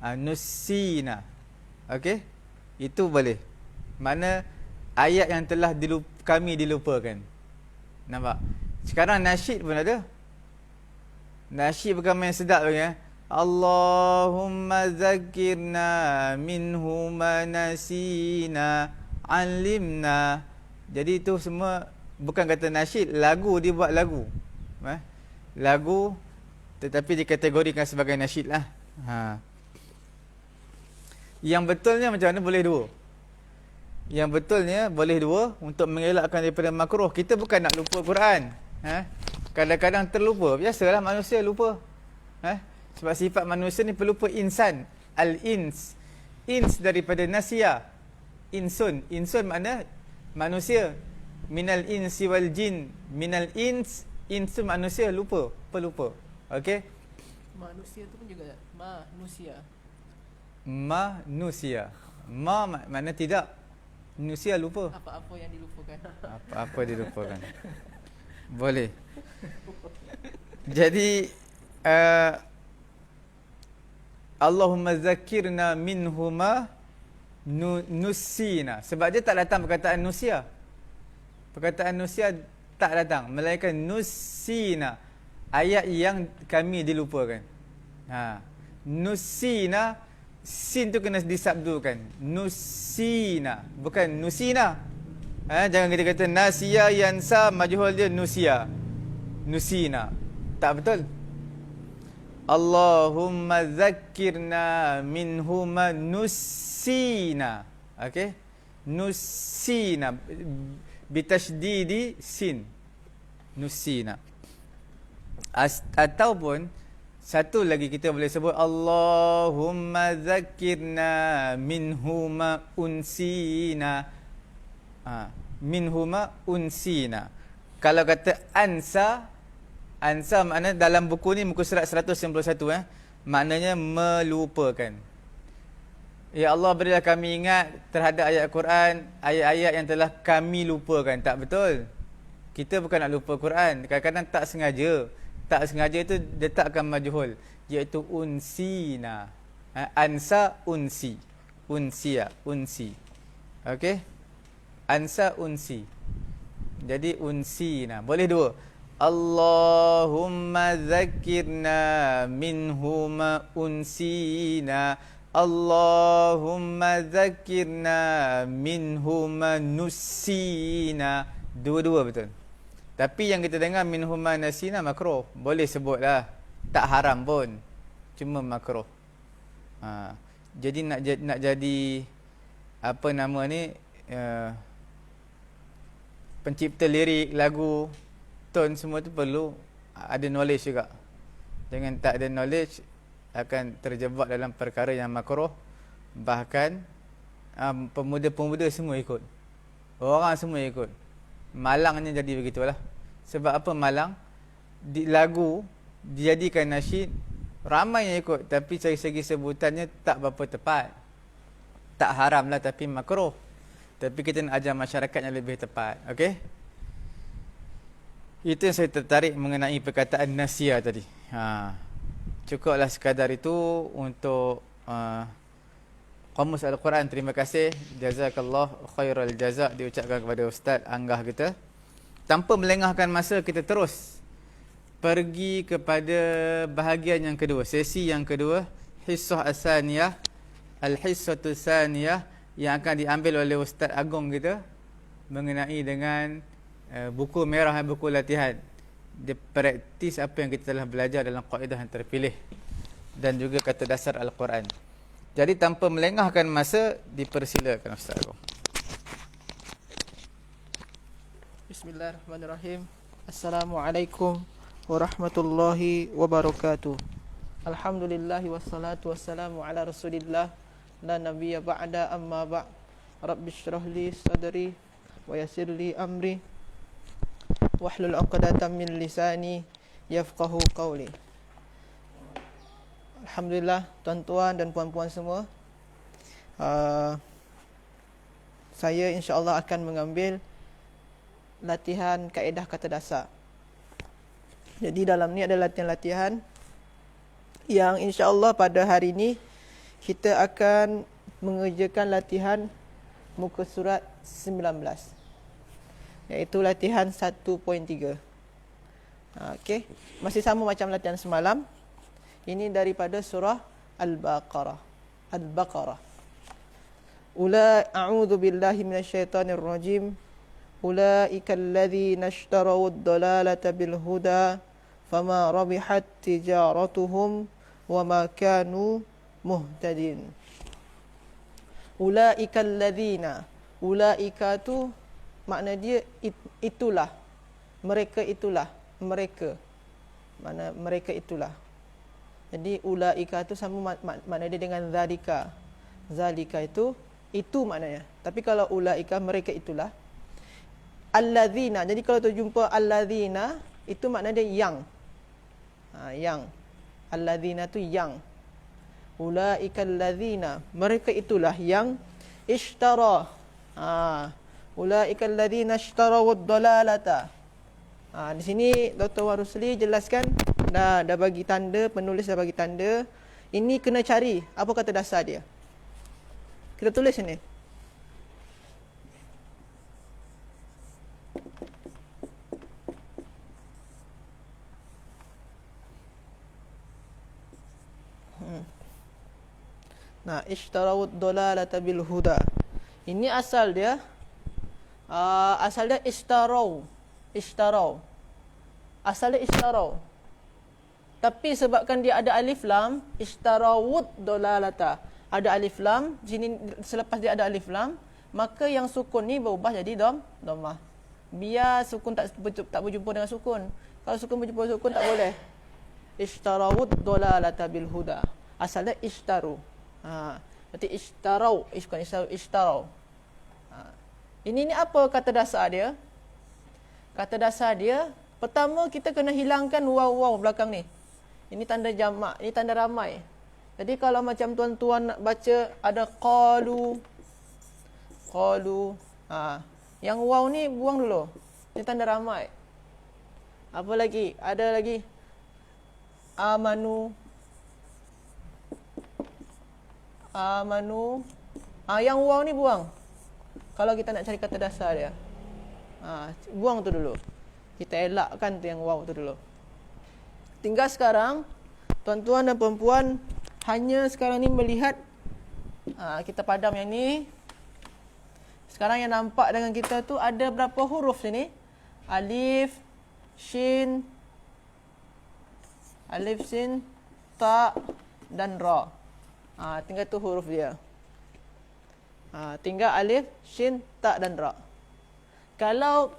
Speaker 1: Nusina. Okey, itu boleh. Mana ayat yang telah kami dilupakan. Nampak? Sekarang nasyid pun ada. Nasyid bukan main sedap lagi. Allahumma zakirna minhu ma nasina alimna. Jadi itu semua bukan kata nasyid, lagu, dia buat lagu. Lagu tetapi dikategorikan sebagai nasyid lah. Yang betulnya macam mana boleh dua. Yang betulnya boleh dua untuk mengelakkan daripada makruh. Kita bukan nak lupa Quran. Kadang-kadang terlupa. Biasalah manusia lupa. Sebab sifat manusia ni pelupa insan. Al-ins. Ins daripada nasiya. insun. Insun makna manusia. Minal insi wal jin. Minal insun manusia, lupa. Pelupa. Okey?
Speaker 2: Manusia tu pun juga manusia.
Speaker 1: Manusia. Makna tidak. Manusia lupa.
Speaker 2: Apa-apa yang dilupakan.
Speaker 1: Apa-apa dilupakan. Boleh. Jadi Allahumma zakirna minhuma nusina. Sebab dia tak datang perkataan nusia. Perkataan nusia tak datang, melainkan nusina. Ayat yang kami dilupakan. Nusina, sin tu kena disabdukan. Nusina, bukan nusina. Jangan kita kata nasiya yansa, majhul dia nusia. Nusina. Tak betul. Allahumma zakkirna minhuma nusina. Okey? Nusina bitasydidi sin. Nusina. Ataupun satu lagi kita boleh sebut Allahumma zakkirna minhuma unsina. Minhuma unsina. Kalau kata ansa makna dalam buku ni muka surat 191 maknanya melupakan. Ya Allah, berilah kami ingat terhadap ayat Quran, ayat-ayat yang telah kami lupakan. Tak betul. Kita bukan nak lupa Quran. Kadang-kadang tak sengaja. Tak sengaja itu letakkan majhul, iaitu unsina. Ansa unsi. Unsia, unsi. Okey? Ansa unsi. Jadi unsina. Boleh dua. Allahumma zakkirna minhuma unsina. Allahumma zakkirna minhuma nusina. Dua-dua betul. Tapi yang kita dengar minhuma nasina makruh. Boleh sebutlah. Tak haram pun. Cuma makruh. Jadi nak jadi apa nama ni, pencipta lirik, lagu, tone, semua tu perlu ada knowledge juga. Jangan tak ada knowledge, akan terjebak dalam perkara yang makruh. Bahkan pemuda-pemuda semua ikut. Orang semua ikut. Malangnya jadi begitulah. Sebab apa malang? Di lagu dijadikan nasyid, ramai yang ikut, tapi dari segi sebutannya tak berapa tepat. Tak haram lah, tapi makruh. Tapi kita nak ajar masyarakat yang lebih tepat. Okey? Itu yang saya tertarik mengenai perkataan nasia tadi. Cukuplah sekadar itu untuk Qamus Al-Quran. Terima kasih. Jazakallah khairal jazak diucapkan kepada Ustaz Anggah kita. Tanpa melengahkan masa, kita terus pergi kepada bahagian yang kedua, sesi yang kedua, hissah as-saniyah, al-hissatu saniyah, yang akan diambil oleh Ustaz Agong kita mengenai dengan buku merah, buku latihan. Dia praktis apa yang kita telah belajar dalam kaedah yang terpilih dan juga kata dasar Al-Quran. Jadi tanpa melengahkan masa, dipersilakan Ustaz Agong.
Speaker 2: Bismillahirrahmanirrahim. Assalamualaikum warahmatullahi wabarakatuh. Alhamdulillahi wassalatu wassalamu ala rasulillah la nabiyya ba'da amma ba'. Rabbi shrah li sadri wa yassir li amri wahlul 'uqdatam min lisani yafqahu qawli. Alhamdulillah, tuan-tuan dan puan-puan semua, saya insya-Allah akan mengambil latihan kaedah kata dasar. Jadi dalam ni ada latihan-latihan yang insya-Allah pada hari ini kita akan mengerjakan latihan muka surat 19, iaitu latihan 1.3. Okey, masih sama macam latihan semalam. Ini daripada surah Al-Baqarah. A'udzu billahi minasyaitonir rajim. Ulaika alladzina ishtaraw ad-dalalata bil huda fama rabihat tijaratuhum wama kanu muhtadin. Ulaika alladzina, ulaika tu makna dia itulah, mereka itulah, mereka, mana mereka itulah. Jadi ulaika tu sama makna dia dengan zalika. Zalika itu
Speaker 3: Itu maknanya. Tapi kalau ulaika, mereka itulah. Alladzina. Jadi kalau terjumpa alladzina, itu maknanya dia yang. Yang. Alladzina tu yang. Ulaika alladzina. Mereka itulah yang ishtara. Ulaika alladzina ishtaraw ad-dalalata. Di sini Dr. Warusli jelaskan, dah bagi tanda, penulis dah bagi tanda. Ini kena cari apa kata dasar dia. Kita tulis sini. Nah, ishtarawud dalalata bil huda. Ini asal dia ishtaraw. Asal dia ishtaraw. Tapi sebabkan dia ada alif lam, ishtarawud dalalata. Ada alif lam, sini selepas dia ada alif lam, maka yang sukun ni berubah jadi dhammah. Biar sukun tak berjumpa dengan sukun. Kalau sukun berjumpa dengan sukun tak boleh. Ishtarawud dalalata bil huda. Asalnya ishtaru. Berarti ishtarau, ishtarau. Ini apa kata dasar dia? Kata dasar dia, pertama kita kena hilangkan waw belakang ni. Ini tanda jamak, ini tanda ramai. Jadi kalau macam tuan-tuan nak baca ada qalu. Yang waw ni buang dulu. Ini tanda ramai. Apa lagi? Ada lagi amanu. Yang waw ni buang. Kalau kita nak cari kata dasar dia. Buang tu dulu. Kita elakkan tu yang waw tu dulu. Tinggal sekarang tuan-tuan dan perempuan hanya sekarang ni melihat kita padam yang ni. Sekarang yang nampak dengan kita tu ada berapa huruf sini? Alif, shin, ta dan ra. Tinggal tu huruf dia. Tinggal alif, shin, ta dan ra. Kalau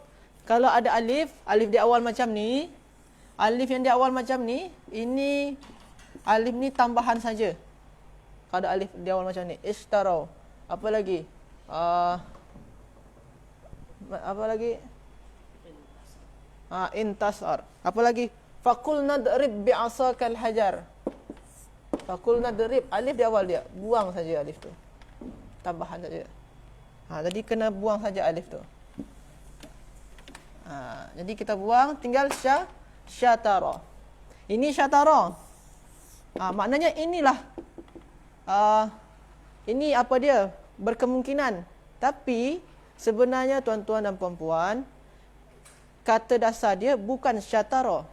Speaker 3: ada alif di awal macam ni, alif yang di awal macam ni, ini alif ni tambahan saja. Kalau ada alif di awal macam ni, ishtarau. Apa lagi? Intasar. Apa lagi? Faqul nadrib bi'asakal hajar. Faqul nadrib, alif di awal dia, buang saja alif tu. Tambahan saja. Jadi kena buang saja alif tu. Jadi kita buang, tinggal syatara. Ini syatara. Maknanya inilah. Ini apa dia? Berkemungkinan. Tapi sebenarnya tuan-tuan dan puan-puan, kata dasar dia bukan syatara.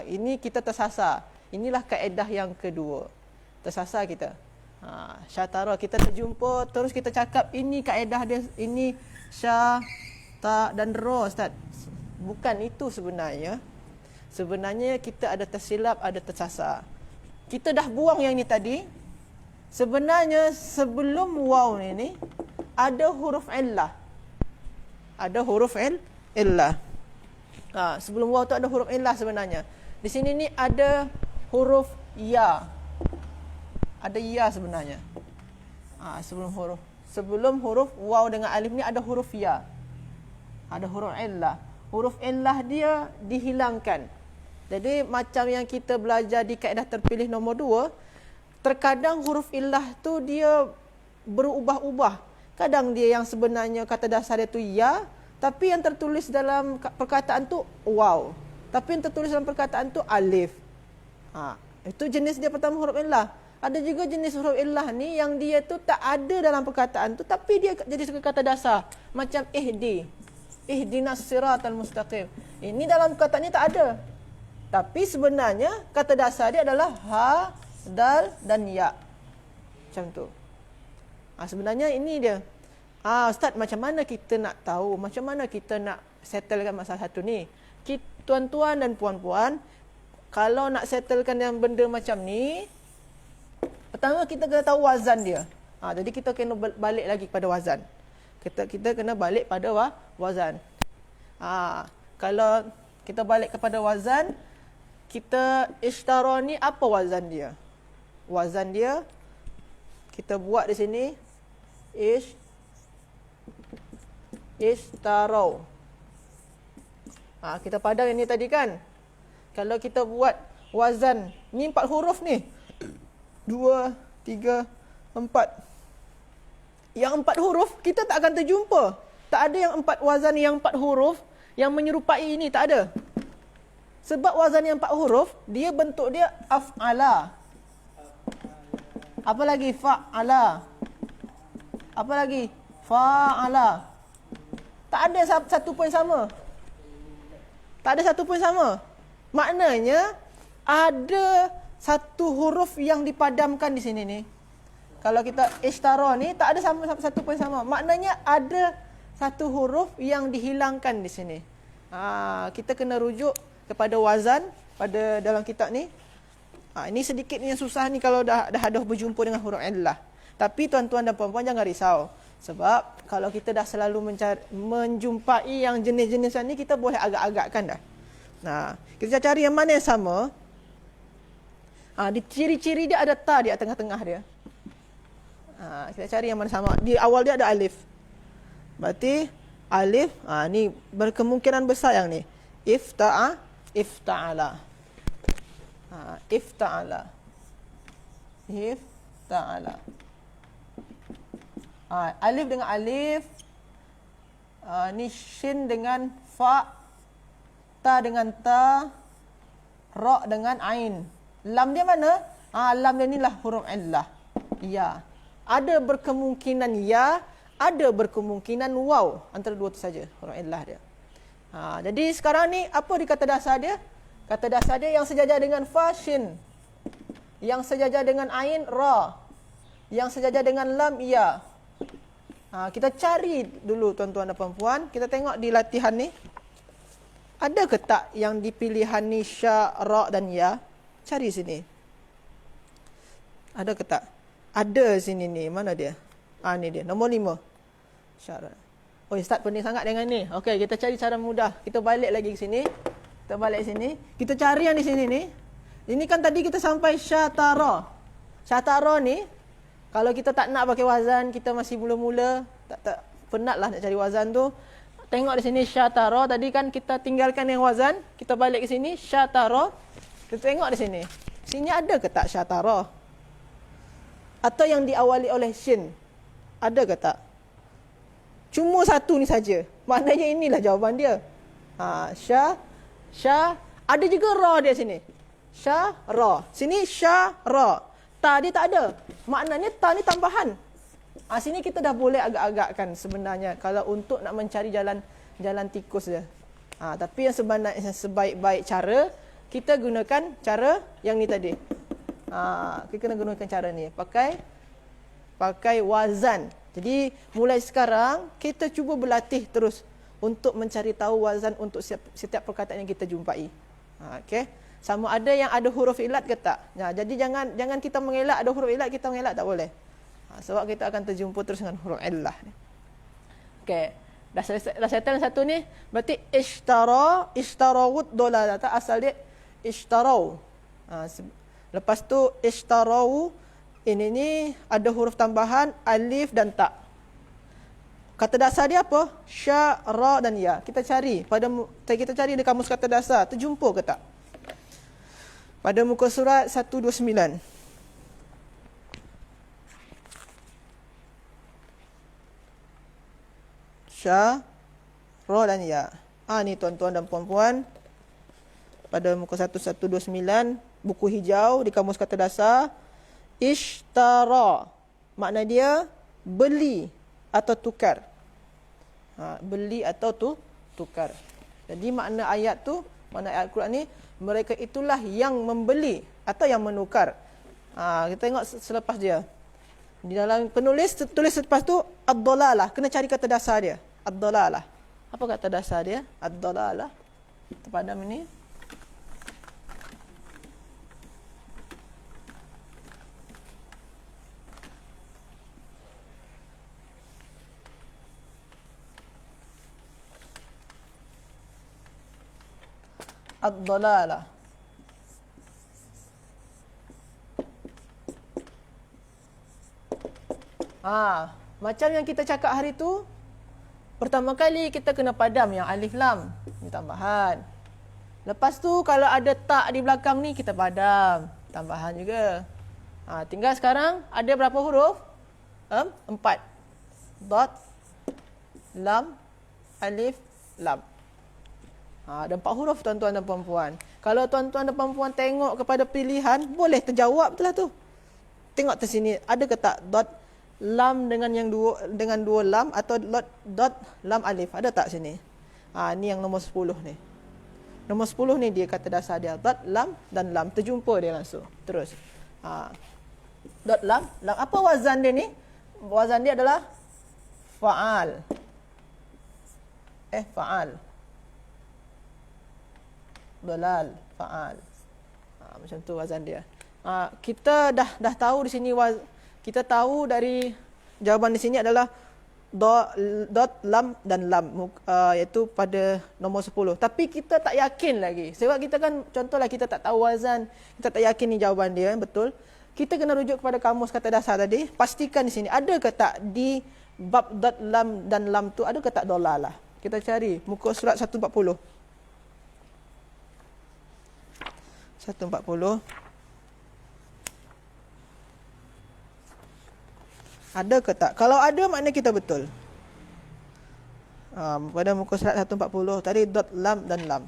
Speaker 3: Ini kita tersasar. Inilah kaedah yang kedua. Tersasar kita. Syatara, kita terjumpa, terus kita cakap ini kaedah dia, ini sya, ta dan ra, Ustaz. Bukan itu sebenarnya. Sebenarnya kita ada tersilap, ada tersasar. Kita dah buang yang ini tadi. Sebenarnya sebelum waw ini ada huruf illah. Ada huruf illah. Sebelum waw tu ada huruf illah sebenarnya. Di sini ni ada huruf ya. Ada ya sebenarnya. Sebelum huruf waw dengan alif ni ada huruf ya. Ada huruf illah. Huruf illah dia dihilangkan. Jadi macam yang kita belajar di kaedah terpilih nombor 2, terkadang huruf illah tu dia berubah-ubah. Kadang dia yang sebenarnya kata dasar dia tu ya, tapi yang tertulis dalam perkataan tu waw. Tapi yang tertulis dalam perkataan tu alif. Itu jenis dia pertama huruf illah. Ada juga jenis huruf illah ni yang dia tu tak ada dalam perkataan tu, tapi dia jadi sebagai kata dasar. Macam ihdinas siratal mustaqim. Ini dalam perkataan ni tak ada. Tapi sebenarnya kata dasar dia adalah ha, dal dan ya. Macam tu. Sebenarnya ini dia. Ustaz, macam mana kita nak tahu, macam mana kita nak settlekan masalah satu ni? Tuan-tuan dan puan-puan, kalau nak settlekan yang benda macam ni, pertama kita kena tahu wazan dia. Jadi kita kena balik lagi kepada wazan. Kita kena balik pada wazan. Kalau kita balik kepada wazan, kita ishtara ni apa wazan dia? Wazan dia kita buat di sini Ishtarau. Kita padang ini tadi kan. Kalau kita buat wazan, ni 4 huruf ni. 2, 3, 4. Yang 4 huruf kita tak akan terjumpa. Tak ada yang 4 wazan yang 4 huruf yang menyerupai ini, tak ada. Sebab wazan yang 4 huruf, dia bentuk dia af'ala. Apa lagi? Fa'ala. Apa lagi? Fa'ala. Tak ada satu pun sama. Tak ada satu pun sama. Maknanya ada satu huruf yang dipadamkan di sini ni. Kalau kita ishtara ni tak ada sama satu pun sama. Maknanya ada satu huruf yang dihilangkan di sini. Kita kena rujuk kepada wazan pada dalam kitab ni. Ini sedikit yang susah ni kalau dah ada berjumpa dengan huruf illah. Tapi tuan-tuan dan puan-puan jangan risau. Sebab kalau kita dah selalu menjumpai yang jenis-jenisan ni, kita boleh agak-agakkan dah. Kita cari yang mana yang sama. Di ciri-ciri dia ada ta di tengah-tengah dia. Kita cari yang mana sama. Di awal dia ada alif. Berarti alif, ni berkemungkinan besar yang ni. Ifta'ala. Ifta'ala. Alif dengan alif. Ni shin dengan fa. Ta dengan ta. Ra dengan ain. Lam dia mana? Lam dia ni lah huruf illah. Ya. Ada berkemungkinan ya, ada berkemungkinan waw. Antara dua tu saja huruf illah dia. Jadi sekarang ni apa di kata dasar dia? Kata dasar dia yang sejajar dengan fa shin. Yang sejajar dengan ain ra. Yang sejajar dengan lam ya. Kita cari dulu tuan-tuan dan puan-puan. Kita tengok di latihan ni. Ada ke tak yang di pilihan ni sya, ra dan ya? Cari sini. Ada ke tak? Ada sini ni. Mana dia? Ni dia. Nombor 5. Syarat. Ustaz pening sangat dengan ni. Okey, kita cari cara mudah. Kita balik lagi ke sini. Kita balik sini. Kita cari yang di sini ni. Ini kan tadi kita sampai syatara. Syatara ni, kalau kita tak nak pakai wazan, kita masih mula-mula, tak penat lah nak cari wazan tu. Tengok di sini syatara. Tadi kan kita tinggalkan yang wazan. Kita balik ke sini. Syatara. Kita tengok di sini. Sini ada ke tak syatara? Atau yang diawali oleh shin? Ada ke tak? Cuma satu ni saja. Maknanya inilah jawapan dia. Sya. Ada juga ra dia sini. Sya, ra. Sini sya, ra. Ta dia tak ada. Maknanya ta ni tambahan. Sini kita dah boleh agak-agakkan sebenarnya. Kalau untuk nak mencari jalan tikus dia. Tapi yang sebenarnya sebaik-baik cara, kita gunakan cara yang ni tadi. Kita kena gunakan cara ni. Pakai wazan. Jadi mulai sekarang kita cuba berlatih terus untuk mencari tahu wazan untuk setiap perkataan yang kita jumpai. Okey. Sama ada yang ada huruf ilat ke tak? Jadi jangan kita mengelak ada huruf ilat, kita mengelak tak boleh. Sebab kita akan terjumpa terus dengan huruf illah ni. Okey. Dah settle satu ni. Berarti ishtarawut dolalata, asal dia ishtarau. Lepas tu ishtarau, ini ni ada huruf tambahan alif dan ta. Kata dasar dia apa? Sya, ra dan ya. Kita cari di kamus kata dasar, terjumpa ke tak? Pada muka surat 129. Sya, ra dan ya. Ni tuan-tuan dan puan-puan. Pada muka 1129, buku hijau di kamus kata dasar. Ishtara. Makna dia beli atau tukar. Beli atau tukar. Jadi makna ayat Al-Quran ni, mereka itulah yang membeli atau yang menukar. Kita tengok selepas dia. Di dalam penulis tulis selepas tu ad-dalalah. Kena cari kata dasar dia. Ad-dalalah. Apa kata dasar dia? Ad-dalalah. Terpadam ini. Ad-dalalah. macam yang kita cakap hari tu, pertama kali kita kena padam yang alif lam. Ini tambahan. Lepas tu kalau ada tak di belakang ni kita padam. Tambahan juga. Tinggal sekarang ada berapa huruf? 4. Dot, lam, alif, lam. Ada 4 huruf tuan-tuan dan puan-puan. Kalau tuan-tuan dan puan-puan tengok kepada pilihan, boleh terjawab betul lah tu. Tengok di sini, ada ke tak dot lam dengan dua lam atau dot lam alif? Ada tak sini? Ni yang nombor 10 ni. Nombor 10 ni dia kata dasar dia dot lam dan lam, terjumpa dia langsung. Terus. Dot lam. Apa wazan dia ni? Wazan dia adalah fa'al. Fa'al. Dolal, fa'al. Macam tu wazan dia. Kita dah tahu di sini kita tahu dari jawapan di sini adalah dot lam dan lam, iaitu pada nombor 10. Tapi kita tak yakin lagi. Sebab kita kan contohlah kita tak tahu wazan, kita tak yakin ni jawaban dia betul. Kita kena rujuk kepada kamus kata dasar tadi, pastikan di sini ada ke tak di bab dot lam dan lam tu ada ke tak dolalah. Kita cari muka surat 140. 140. Ada ke tak? Kalau ada makna kita betul. Pada muka surat 140 tadi dot lam dan lam.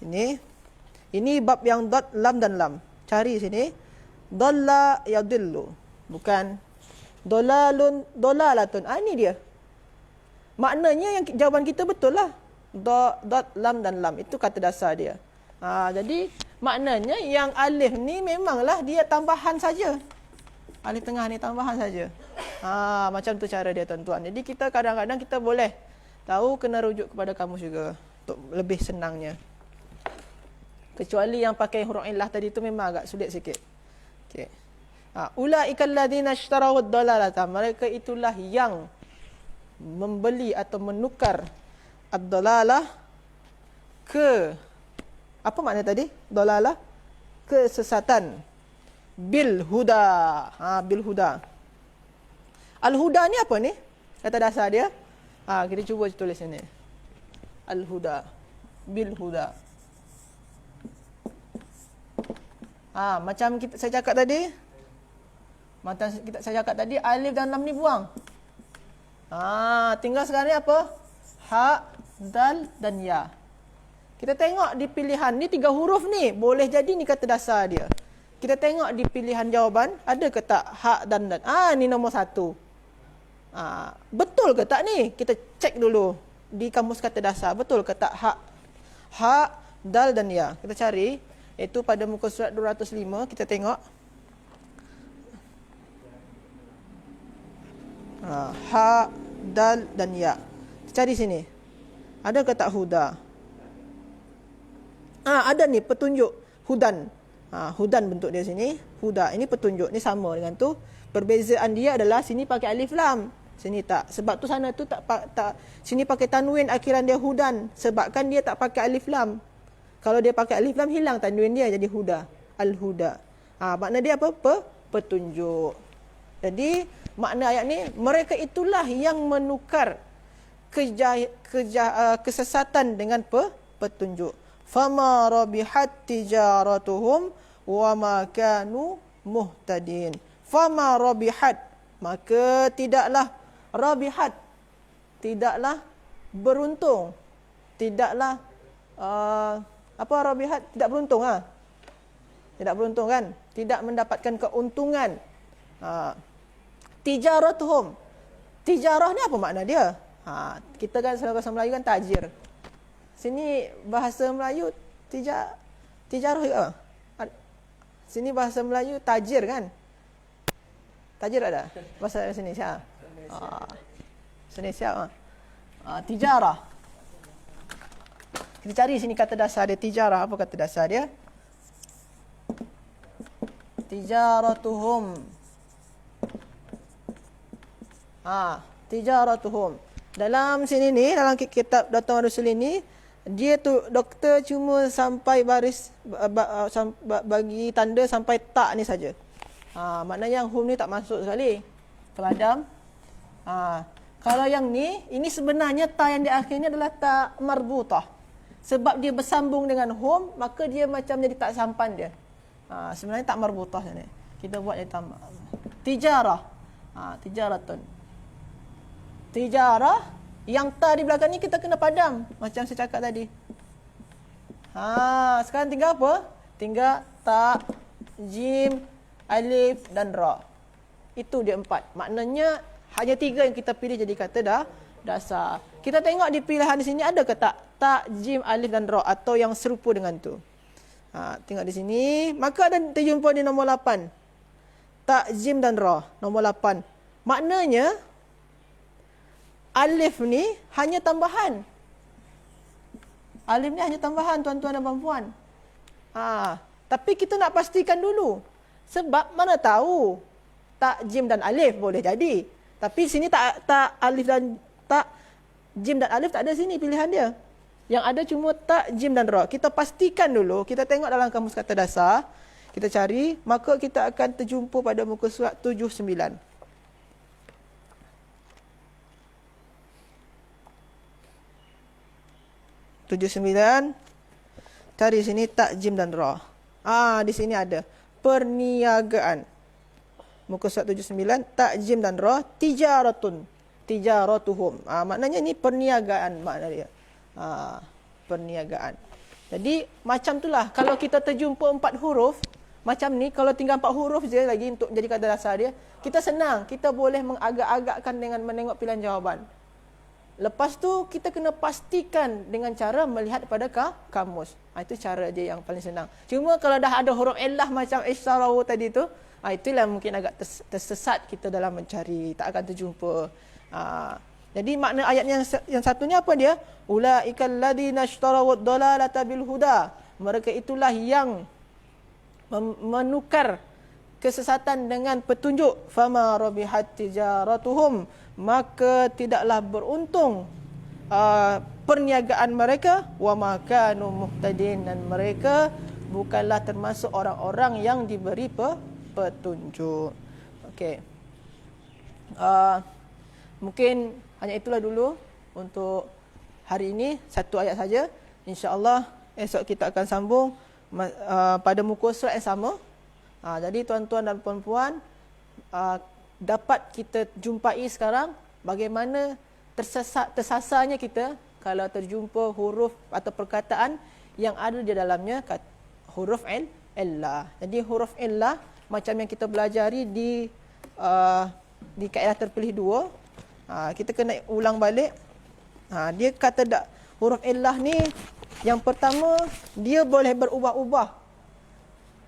Speaker 3: Ini bab yang dot lam dan lam. Cari sini. Dalla yadillu. Bukan dolalun dolalatun. Ini dia. Maknanya yang jawapan kita betul lah. Dot lam dan lam. Itu kata dasar dia. Jadi maknanya yang alif ni memanglah dia tambahan saja. Alif tengah ni tambahan saja. Macam tu cara dia tuan-tuan. Jadi kita kadang-kadang kita boleh tahu, kena rujuk kepada kamus juga untuk lebih senangnya. Kecuali yang pakai huruf illah tadi tu memang agak sulit sikit. Okey. Ulaikal ladzina ishtaraw ad-dalalata. Mereka itulah yang membeli atau menukar ad-dalalah ke apa makna tadi? Dalalah kesesatan. Bil huda. Bil huda. Al-huda ni apa ni? Kata dasar dia. Kita cuba tulis sini. Al-huda. Bil huda. Macam saya cakap tadi. Saya cakap tadi, alif dan lam ni buang. Tinggal sekarang ni apa? Ha, dal dan ya. Kita tengok di pilihan ni 3 huruf ni. Boleh jadi ni kata dasar dia. Kita tengok di pilihan jawapan, ada ke tak ha dan dal? Ni nombor 1. Betul ke tak ni? Kita cek dulu di kamus kata dasar. Betul ke tak ha, dal dan ya? Kita cari. Iaitu pada muka surat 205. Kita tengok. Ha, dal dan ya. Kita cari sini. Ada ke tak huda? Ada ni petunjuk hudan. Hudan bentuk dia sini. Huda. Ini petunjuk. Ini sama dengan tu. Perbezaan dia adalah sini pakai alif lam. Sini tak. Sebab tu sana tu tak sini pakai tanwin akhiran dia hudan. Sebabkan dia tak pakai alif lam. Kalau dia pakai alif lam hilang tanwin dia jadi huda. Al-huda. Makna dia apa? Petunjuk. Jadi makna ayat ni, mereka itulah yang menukar kesesatan dengan petunjuk. Fama rabihat tijaratuhum wa ma kanu muhtadin. Fama rabihat, maka tidaklah rabihat, tidaklah beruntung, tidaklah apa rabihat? Tidak beruntung tidak beruntung kan, tidak mendapatkan keuntungan. Tijaratuhum, tijarah ni apa makna dia? Kita kan selalu bahasa Melayu kan tajir. Sini bahasa Melayu tijarah juga. Sini bahasa Melayu tajir kan? Tajir ada? Bahasa sini siap. Sini siap. Tijarah. Kita cari sini kata dasar dia tijarah. Apa kata dasar dia? Tijaratuhum. Tijaratuhum. Dalam sini ni, dalam kitab Dr. Rasul ini, dia tu doktor cuma sampai baris bagi tanda sampai tak ni saja. Maknanya yang hum ni tak masuk sekali. Teladam Kalau yang ni, ini sebenarnya ta yang di akhir ni adalah ta marbutah. Sebab dia bersambung dengan hum, maka dia macam jadi tak sampan dia. Sebenarnya tak marbutah ni. Kita buat dia tambah. Tijarah. Tijaratun. Tijarah, yang ta di belakang ni kita kena padam macam saya cakap tadi. Sekarang tinggal apa? Tinggal ta, jim, alif dan ra. Itu dia 4. Maknanya hanya 3 yang kita pilih jadi kata dasar. Kita tengok di pilihan di sini ada ke tak? Ta, jim, alif dan ra atau yang serupa dengan tu. Tengok di sini, maka ada terjumpa di nombor 8. Ta, jim dan ra, nombor 8. Maknanya alif ni hanya tambahan. Alif ni hanya tambahan, tuan-tuan dan puan-puan. Tapi kita nak pastikan dulu. Sebab mana tahu ta, jim dan alif boleh jadi. Tapi sini tak alif dan ta, jim dan alif tak ada sini pilihan dia. Yang ada cuma ta, jim dan ra. Kita pastikan dulu, kita tengok dalam kamus kata dasar, kita cari, maka kita akan terjumpa pada muka surat 79. Cari sini ta, jim dan ra. Di sini ada perniagaan. Muka surat 79, ta, jim dan ra, tijaratun, tijaratuhum. Maknanya ni perniagaan makna dia. Perniagaan. Jadi macam itulah kalau kita terjumpa 4 huruf macam ni, kalau tinggal 4 huruf je lagi untuk jadi kata dasar dia, kita senang, kita boleh mengagak-agakkan dengan menengok pilihan jawapan. Lepas tu kita kena pastikan dengan cara melihat pada kamus. Itu cara dia yang paling senang. Cuma kalau dah ada huruf illah macam isyarahu tadi tu, itulah mungkin agak tersesat kita dalam mencari, tak akan terjumpa. Jadi makna ayat yang satunya apa dia? Ulaikal ladzina ishtarawad dalalata bil huda. Mereka itulah yang menukar kesesatan dengan petunjuk. Fama rabihat tijaratuhum, maka tidaklah beruntung perniagaan mereka. Wa ma kanu muhtadin, dan mereka bukanlah termasuk orang-orang yang diberi petunjuk. Okey. Mungkin hanya itulah dulu untuk hari ini, satu ayat saja. InsyaAllah esok kita akan sambung pada muka surat yang sama. Jadi tuan-tuan dan puan-puan, dapat kita jumpai sekarang bagaimana tersasarnya kita kalau terjumpa huruf atau perkataan yang ada di dalamnya huruf illah. Jadi huruf illah macam yang kita belajari di kaedah terpilih 2, kita kena ulang balik. Dia kata huruf illah ni yang pertama dia boleh berubah-ubah.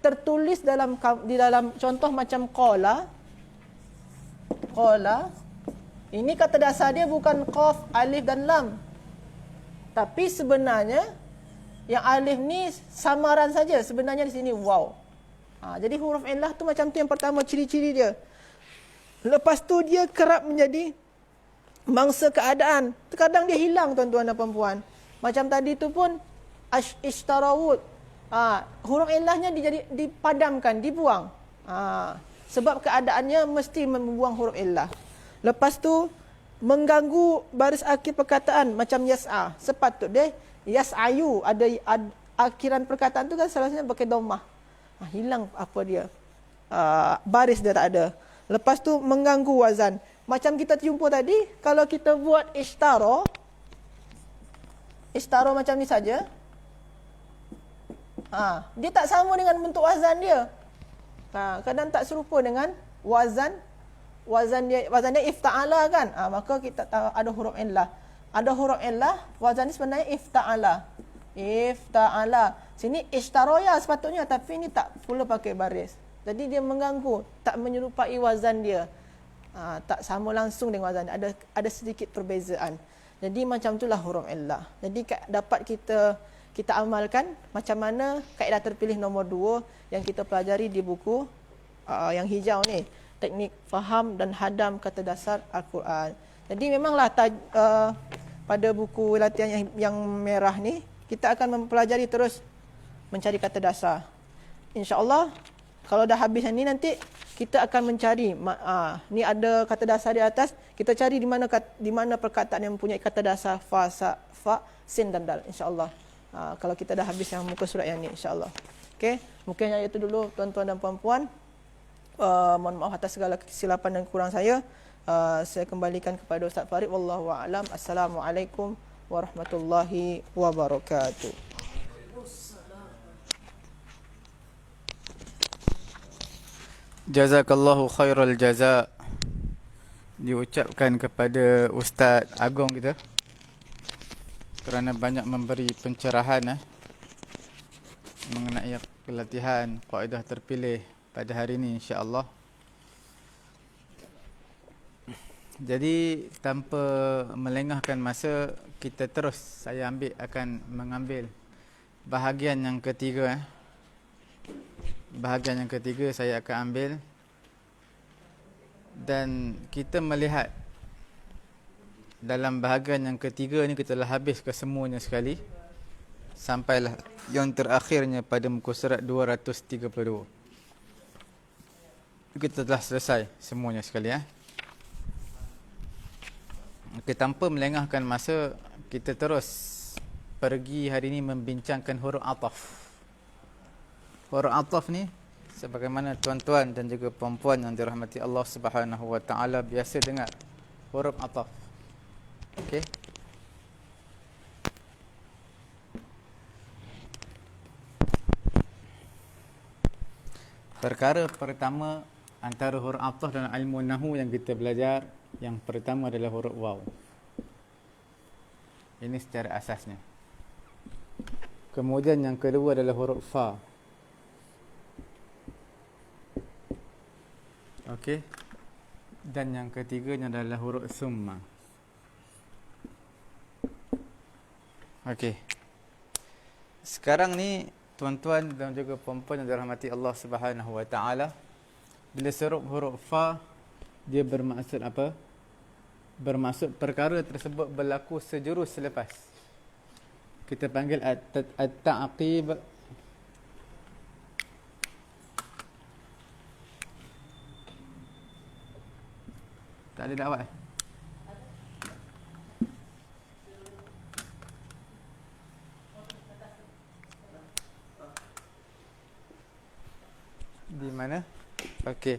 Speaker 3: Tertulis di dalam contoh macam qala. Ini kata dasar dia bukan qaf, alif dan lam. Tapi sebenarnya yang alif ni samaran saja. Sebenarnya di sini waw. Jadi huruf illah tu macam tu yang pertama ciri-ciri dia. Lepas tu dia kerap menjadi mangsa keadaan. Terkadang dia hilang tuan-tuan dan puan-puan. Macam tadi tu pun ishtarawud. Huruf illahnya dipadamkan, dibuang. Sebab keadaannya mesti membuang huruf illah. Lepas tu mengganggu baris akhir perkataan macam yas'a. Sepatutnya yas'ayu, ada akhiran perkataan tu kan seharusnya pakai dhammah. Hilang apa dia? Baris dia tak ada. Lepas tu mengganggu wazan. Macam kita jumpa tadi, kalau kita buat ishtara macam ni saja. Dia tak sama dengan bentuk wazan dia. Kadang tak serupa dengan wazan dia, wazannya ifta'ala kan. Maka kita tahu ada huruf illah. Ada huruf illah, wazan ni sebenarnya ifta'ala. Sini ishtaraya sepatutnya, tapi ni tak pula pakai baris. Jadi dia mengganggu, tak menyerupai wazan dia. Tak sama langsung dengan wazan. Ada sedikit perbezaan. Jadi macam itulah huruf illah. Jadi dapat kita amalkan macam mana kaedah terpilih nombor 2 yang kita pelajari di buku yang hijau ni, teknik faham dan hadam kata dasar Al-Quran. Jadi memanglah pada buku latihan yang merah ni kita akan mempelajari terus mencari kata dasar. InsyaAllah Kalau dah habis yang ni, nanti kita akan mencari ni ada kata dasar di atas, kita cari di mana perkataan yang mempunyai kata dasar fa, sa, fa, sin dan dal, insya-Allah. Kalau kita dah habis yang muka surat yang ni, insya-Allah. Okey, mungkin yang itu dulu tuan-tuan dan puan-puan. Mohon maaf atas segala kesilapan dan kurang saya. Saya kembalikan kepada Ustaz Farid. Wallahu a'lam. Assalamualaikum warahmatullahi wabarakatuh.
Speaker 1: Jazakallahu khairal jaza, diucapkan kepada Ustaz Agong kita kerana banyak memberi pencerahan mengenai pelatihan kaedah terpilih pada hari ini, insya-Allah. Jadi tanpa melengahkan masa, kita terus saya akan mengambil bahagian yang ketiga. Bahagian yang ketiga saya akan ambil, dan kita melihat dalam bahagian yang ketiga ni kita telah habis kesemuanya sekali, sampailah yang terakhirnya pada muka surat 232. Kita telah selesai semuanya sekali. Okay, tanpa melengahkan masa, kita terus pergi hari ini membincangkan huruf ataf. Huruf ataf ni, sebagaimana tuan-tuan dan juga puan-puan yang dirahmati Allah Subhanahu wa taala biasa dengar huruf ataf. Okey. Perkara pertama antara huruf ataf dalam ilmu nahwu yang kita belajar, yang pertama adalah huruf waw. Ini secara asasnya. Kemudian yang kedua adalah huruf fa. Okey. Dan yang ketiganya adalah huruf summa. Okey. Sekarang ni tuan-tuan dan juga puan-puan yang dirahmati Allah Subhanahu wa taala, bila serup huruf fa, dia bermaksud apa? Bermaksud perkara tersebut berlaku sejurus selepas. Kita panggil at-ta'qib. Tak ada dakwah. Di mana? Okey.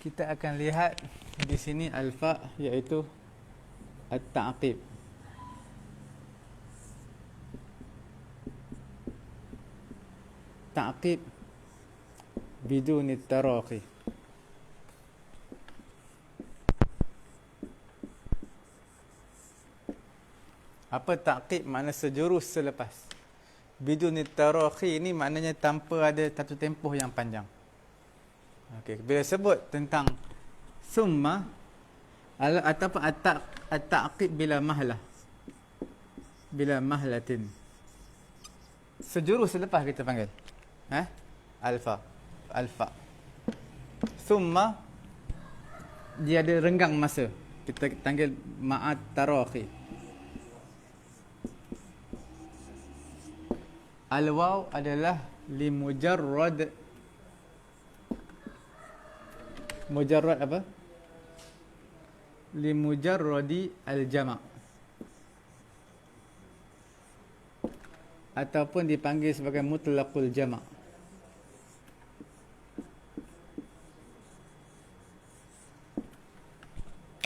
Speaker 1: Kita akan lihat di sini alfa, iaitu at-ta'qib. Ta'qib bidun at-taraqi. Apa ta'qib? Makna sejurus selepas. Bidun at-taraqi ini maknanya tanpa ada satu tempoh yang panjang. Okey, bila sebut tentang summa ataupun at-ta'qib bila mahlah, bila mahlatin, sejurus selepas kita panggil alfa. Summa dia ada renggang masa, kita panggil ma'at taraqi. Al-waw adalah limujarrad. Mujarrad apa? Limujarradi al-jama', ataupun dipanggil sebagai mutlaqul jama'.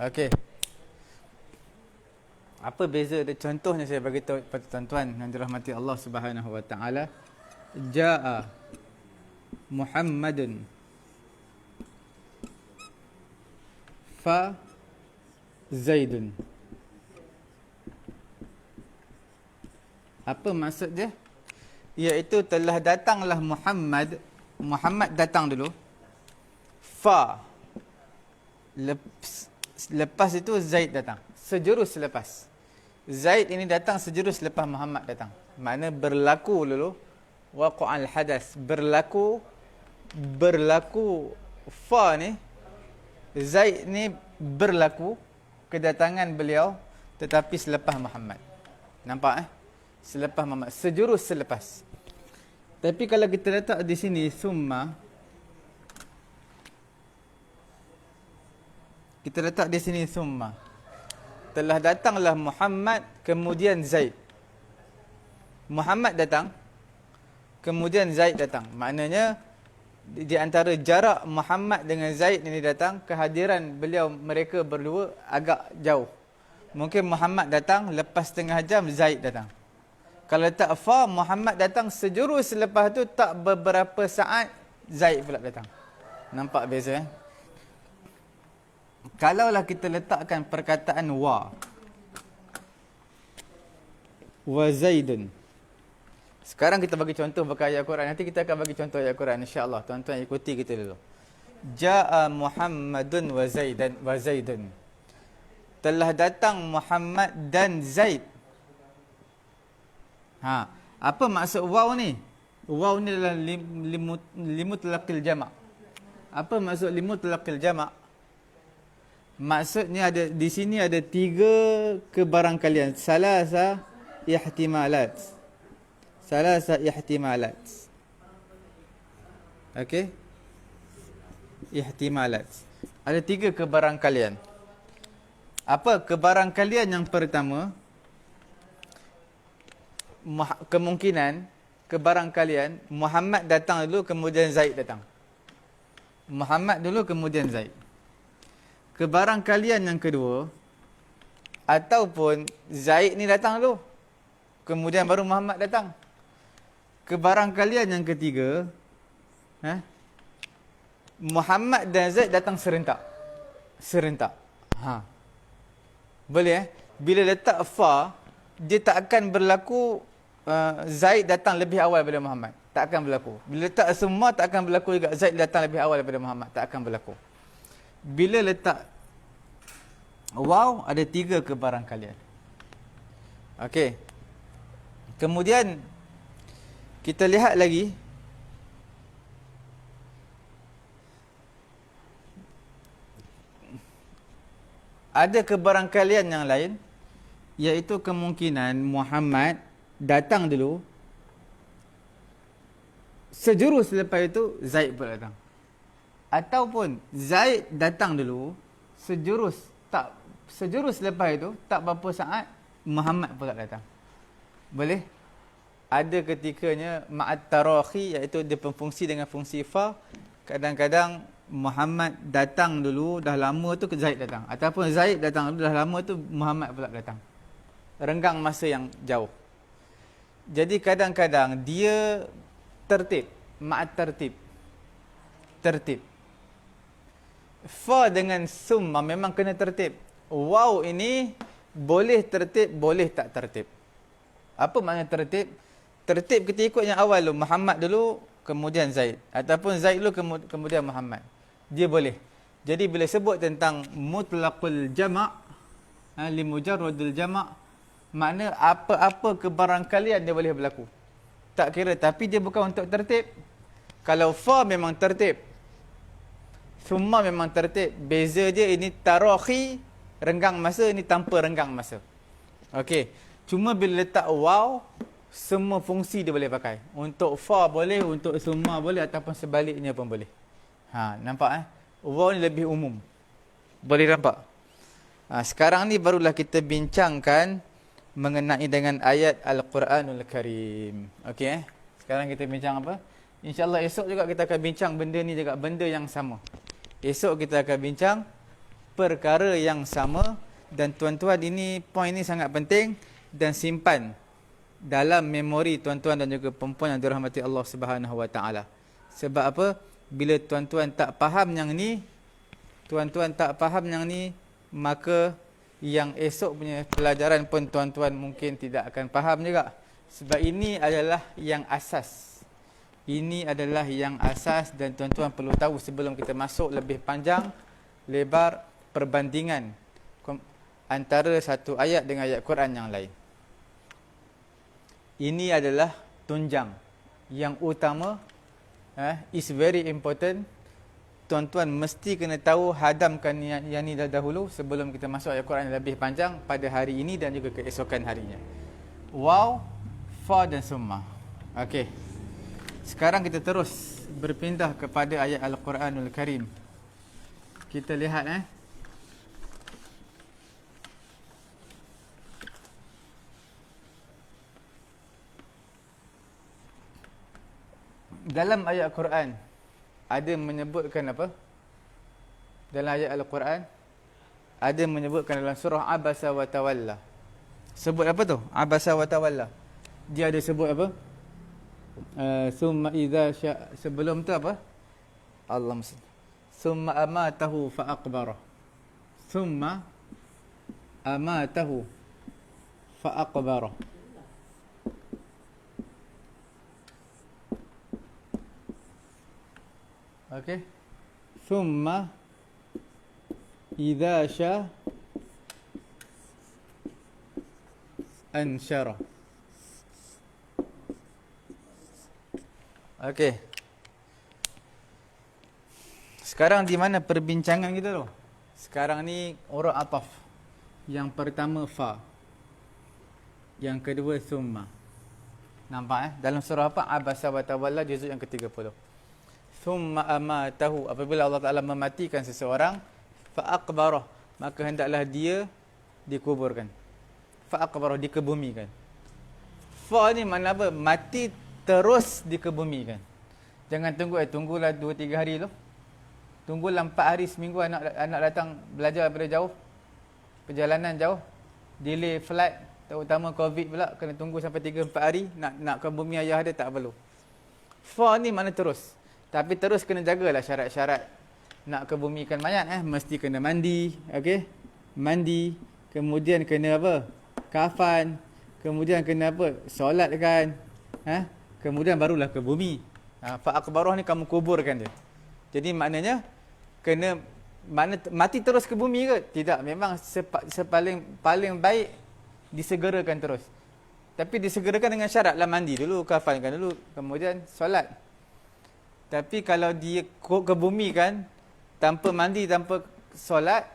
Speaker 1: Okey. Apa beza dia? Contohnya saya bagi tahu kepada tuan-tuan yang dirahmati Allah Subhanahu wa taala. Jaa Muhammadun fa Zaidun. Apa maksud dia? Iaitu telah datanglah Muhammad. Muhammad datang dulu. Fa. Lepas itu Zaid datang. Sejurus selepas. Zaid ini datang sejurus selepas Muhammad datang. Makna berlaku dulu waqa'al hadas. Berlaku fa ni, Zaid ni berlaku kedatangan beliau, tetapi selepas Muhammad. Nampak Selepas Muhammad, sejurus selepas. Tapi kalau kita letak di sini summa, Kita letak di sini summa. Telah datanglah Muhammad kemudian Zaid. Muhammad datang kemudian Zaid datang. Maknanya di antara jarak Muhammad dengan Zaid ini datang, kehadiran mereka berdua agak jauh. Mungkin Muhammad datang, lepas setengah jam Zaid datang. Kalau letak fa, Muhammad datang sejurus, selepas tu tak beberapa saat Zaid pula datang. Nampak beza Kalaulah kita letakkan perkataan wa Zaidun. Sekarang kita bagi contoh pakai ayat Quran. Nanti kita akan bagi contoh ayat Quran, insya-Allah. Tuan-tuan ikuti kita dulu. Jaa Muhammadun wa Zaidun. Telah datang Muhammad dan Zaid. Apa maksud waw ni? Waw ni adalah limutlaqil jama'. Apa maksud limutlaqil jama'? Maksudnya di sini ada 3 kebarangkalian. Salasa ihtimalat. Okey? Ihtimalat. Ada 3 kebarangkalian. Apa kebarangkalian yang pertama? Kebarangkalian Muhammad datang dulu kemudian Zaid datang. Muhammad dulu kemudian Zaid. Kebarangkalian yang kedua, ataupun Zaid ni datang dulu kemudian baru Muhammad datang. Kebarangkalian yang ketiga, Muhammad dan Zaid datang serentak. Boleh Bila letak fa, dia tak akan berlaku Zaid datang lebih awal daripada Muhammad. Tak akan berlaku. Bila letak semua, tak akan berlaku juga Zaid datang lebih awal daripada Muhammad. Tak akan berlaku. Bila letak waw, ada 3 kebarangkalian. Okey. Kemudian kita lihat lagi. Ada kebarangkalian yang lain, iaitu kemungkinan Muhammad datang dulu, sejurus selepas itu Zaid pula datang. Ataupun Zaid datang dulu, sejurus selepas itu tak berapa saat Muhammad pula datang. Boleh? Ada ketikanya ma'at tarakhi, iaitu dia berfungsi dengan fungsi fa. Kadang-kadang Muhammad datang dulu, dah lama tu Zaid datang. Ataupun Zaid datang dulu, dah lama tu Muhammad pula datang. Renggang masa yang jauh. Jadi kadang-kadang dia tertib, ma'at tertib. Fa dengan summa memang kena tertib. Waw ini boleh tertib, boleh tak tertib. Apa makna tertib? Tertib kita ikut yang awal dulu. Muhammad dulu, kemudian Zaid. Ataupun Zaid dulu, kemudian Muhammad. Dia boleh. Jadi bila sebut tentang mutlaqul jama', limujarradul jama', makna apa-apa kebarangkalian dia boleh berlaku. Tak kira, tapi dia bukan untuk tertib. Kalau fa memang tertib, summa memang tertib. Beza dia ini tarakhi, renggang masa, ini tanpa renggang masa. Okey. Cuma bila letak waw, semua fungsi dia boleh pakai. Untuk fa boleh, untuk summa boleh, ataupun sebaliknya pun boleh. Nampak Waw ni lebih umum. Boleh nampak? Sekarang ni barulah kita bincangkan mengenai dengan ayat Al-Quranul Karim. Okey Sekarang kita bincang apa? InsyaAllah esok juga kita akan bincang benda ni juga, benda yang sama. Esok kita akan bincang perkara yang sama. Dan tuan-tuan, poin ini sangat penting dan simpan dalam memori tuan-tuan dan juga perempuan yang dirahmati Allah Subhanahu Wa Taala. Sebab apa? Bila tuan-tuan tak faham yang ni, maka yang esok punya pelajaran pun tuan-tuan mungkin tidak akan faham juga. Sebab ini adalah yang asas. Dan tuan-tuan perlu tahu sebelum kita masuk lebih panjang lebar perbandingan antara satu ayat dengan ayat Quran yang lain. Ini adalah tunjang yang utama, is very important. Tuan-tuan mesti kena tahu, hadamkan yang ni dahulu sebelum kita masuk ayat Quran yang lebih panjang pada hari ini dan juga keesokan harinya. Waw, fa dan summa. Okey. Sekarang kita terus berpindah kepada ayat Al-Quranul Karim. Kita lihat dalam ayat Quran ada menyebutkan apa? Dalam ayat Al-Quran ada menyebutkan dalam surah Abasa wa Tawalla. Sebut apa tu? Abasa wa Tawalla. Dia ada sebut apa? Summa idza sebelum tu apa? Allah mesti. Summa amatahu fa aqbara. Summa amatahu fa aqbara. Okey. Summa idza ansyara. Okey. Sekarang di mana perbincangan kita tu? Sekarang ni huruf ataf. Yang pertama fa. Yang kedua summa. Nampak dalam surah apa? Abasa wa Tawalla juzuk yang ke-30. Summa amatahu, apabila Allah Taala mematikan seseorang, fa aqbarah, maka hendaklah dia dikuburkan. Fa aqbarah, dikebumikan. Fa ni makna apa? Mati terus dikebumikan. Jangan tunggulah 2-3 hari tu. Tunggulah 4 hari seminggu anak datang belajar daripada jauh. Perjalanan jauh. Delay flight, terutama Covid pula, kena tunggu sampai 3-4 hari nak ke bumi ayah dia, tak perlu. Fa ni makna terus. Tapi terus kena jagalah syarat-syarat nak kebumikan mayat mesti kena mandi, okey? Mandi, kemudian kena apa? Kafan, kemudian kena apa? Solatkan. Kemudian barulah ke bumi. Fa aqbarah ni kamu kuburkan dia. Jadi maknanya kena mati terus ke bumi ke? Tidak, memang paling baik disegerakan terus. Tapi disegerakan dengan syaratlah mandi dulu, kafankan dulu, kemudian solat. Tapi kalau dia kebumikan tanpa mandi, tanpa solat,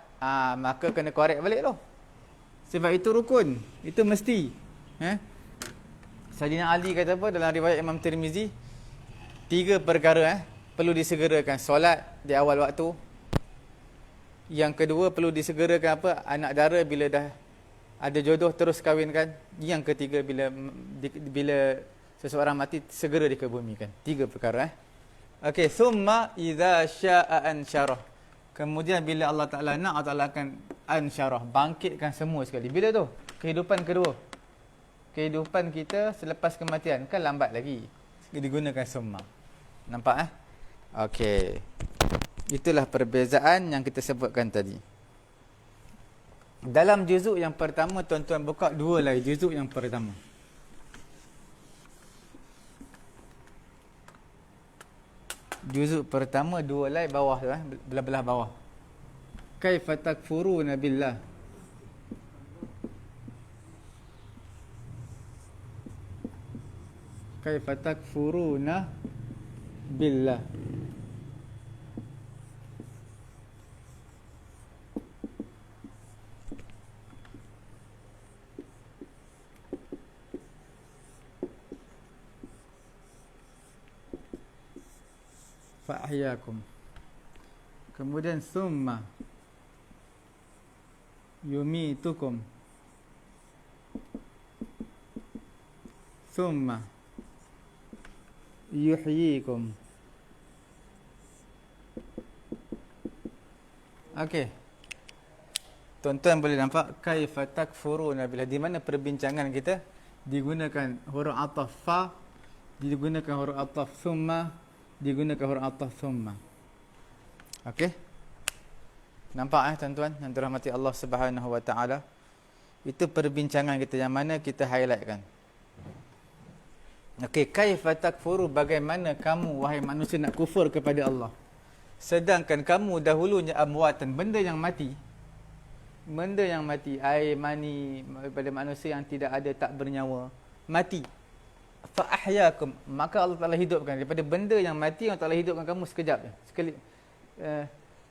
Speaker 1: maka kena korek balik tu. Sebab itu rukun, itu mesti. Sayyidina Ali kata apa dalam riwayat Imam Tirmizi, 3 perkara perlu disegerakan. Solat di awal waktu. Yang kedua perlu disegerakan apa? Anak dara bila dah ada jodoh terus kahwinkan. Yang ketiga bila seseorang mati segera dikebumikan. 3 perkara. Okey, summa idza syaa ansyarah. Kemudian bila Allah Taala nak, Allah Taala akan ansyarah, bangkitkan semua sekali. Bila tu? Kehidupan kedua. Kehidupan kita selepas kematian, kan lambat lagi. Digunakan summa. Nampak Okey. Itulah perbezaan yang kita sebutkan tadi. Dalam juzuk yang pertama, tuan-tuan buka 2 lagi juzuk yang pertama. Juzuk pertama 2 lai bawah tu belah-belah bawah. Kaifa takfuruna billah. Kaifa takfuruna billah. Fa'ahyakum. Kemudian summa yumitukum. Summa yuhyikum. Okey. Tuan-tuan boleh nampak kaifa takfuruna billah, di mana perbincangan kita digunakan huruf ataf fa, digunakan huruf ataf summa, digunakan huruf ataf summa. Okey. Nampak tuan-tuan yang dirahmati Allah Subhanahu wa taala. Itu perbincangan kita yang mana kita highlightkan. Okey, kaifa takfuru, bagaimana kamu wahai manusia nak kufur kepada Allah sedangkan kamu dahulunya amwatan, benda yang mati. Benda yang mati, air mani daripada manusia yang tidak ada, tak bernyawa, mati. Fa ahyakum, maka Allah Taala hidupkan daripada benda yang mati. Allah Taala hidupkan kamu sekejap sekali,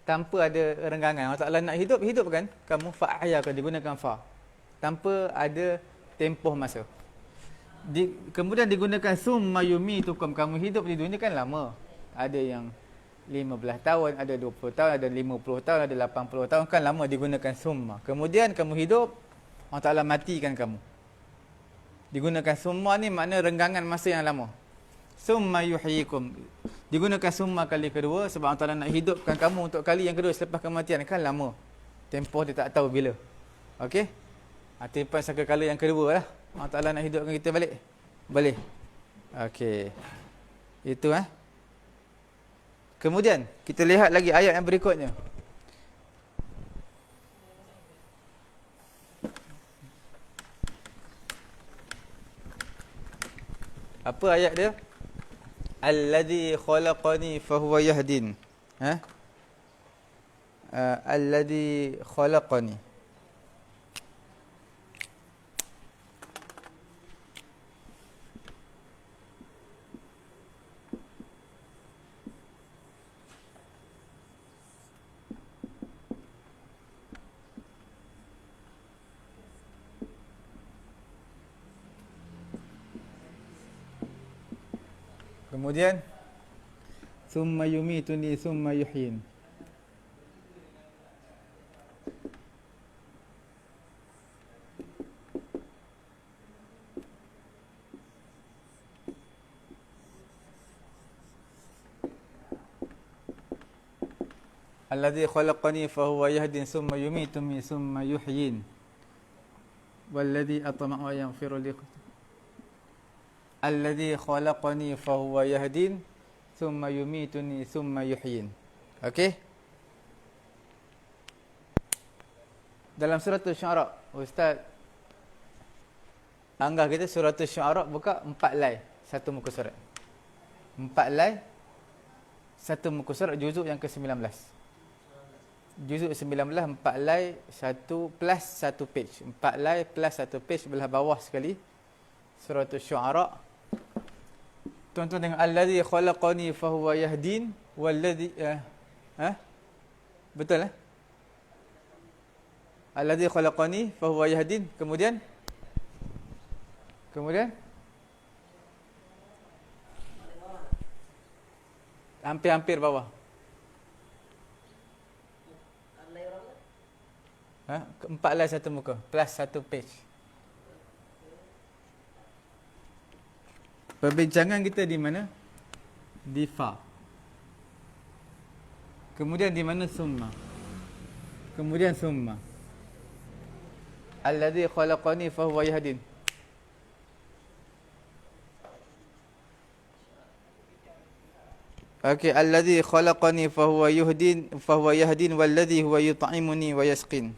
Speaker 1: tanpa ada renggangan. Allah Taala nak hidupkan kamu. Fa ahyakum, digunakan fa tanpa ada tempoh masa. Kemudian digunakan summa yumitukum, kamu hidup di dunia kan lama. Ada yang 15 tahun, ada 20 tahun, ada 50 tahun, ada 80 tahun, kan lama, digunakan summa. Kemudian kamu hidup, Allah Taala matikan kamu. Digunakan summa ni makna renggangan masa yang lama. summa yuhyikum. Digunakan summa kali kedua sebab Allah Taala nak hidupkan kamu untuk kali yang kedua selepas kematian. Kan lama. Tempoh dia tak tahu bila. Okey? Tempoh sangka kala yang kedua lah. Allah Taala nak hidupkan kita balik. Boleh. Okey. Itu Kemudian kita lihat lagi ayat yang berikutnya. Apa ayat dia? Alladhi khalaqani fahuwa yahdin. Alladhi khalaqani. Kemudian summa yumituni summa yuhyin. Alladhi khalaqani fahuwa yahdin summa yumituni summa yuhyin. Walladhi atma'u an yaghfira li Alladhi khalaqani fahuwa yahdin thumma yumituni thumma yuhyin. Okey? Dalam surah Asy-Syu'ara, Ustaz Angah kita surah Asy-Syu'ara buka 4 lai satu muka surat. 4 lai satu muka surat juzuk yang ke-19. Juzuk 19 4 lai 1 plus 1 page. 4 lai plus 1 page belah bawah sekali. Surah Asy-Syu'ara. Tuan-tuan dengan alladzi khalaqani fahuwa yahdin walladzi betul alladzi khalaqani fahuwa yahdin. Kemudian hampir bawah. Empat lai satu muka plus satu page. Perbincangan kita di mana? Di fa. Kemudian di mana summa? Kemudian summa. Alladzi khalaqani fahuwa yahdin. Okey, alladzi khalaqani fahuwa yahdin walladzi huwa yut'imuni wa yasqin.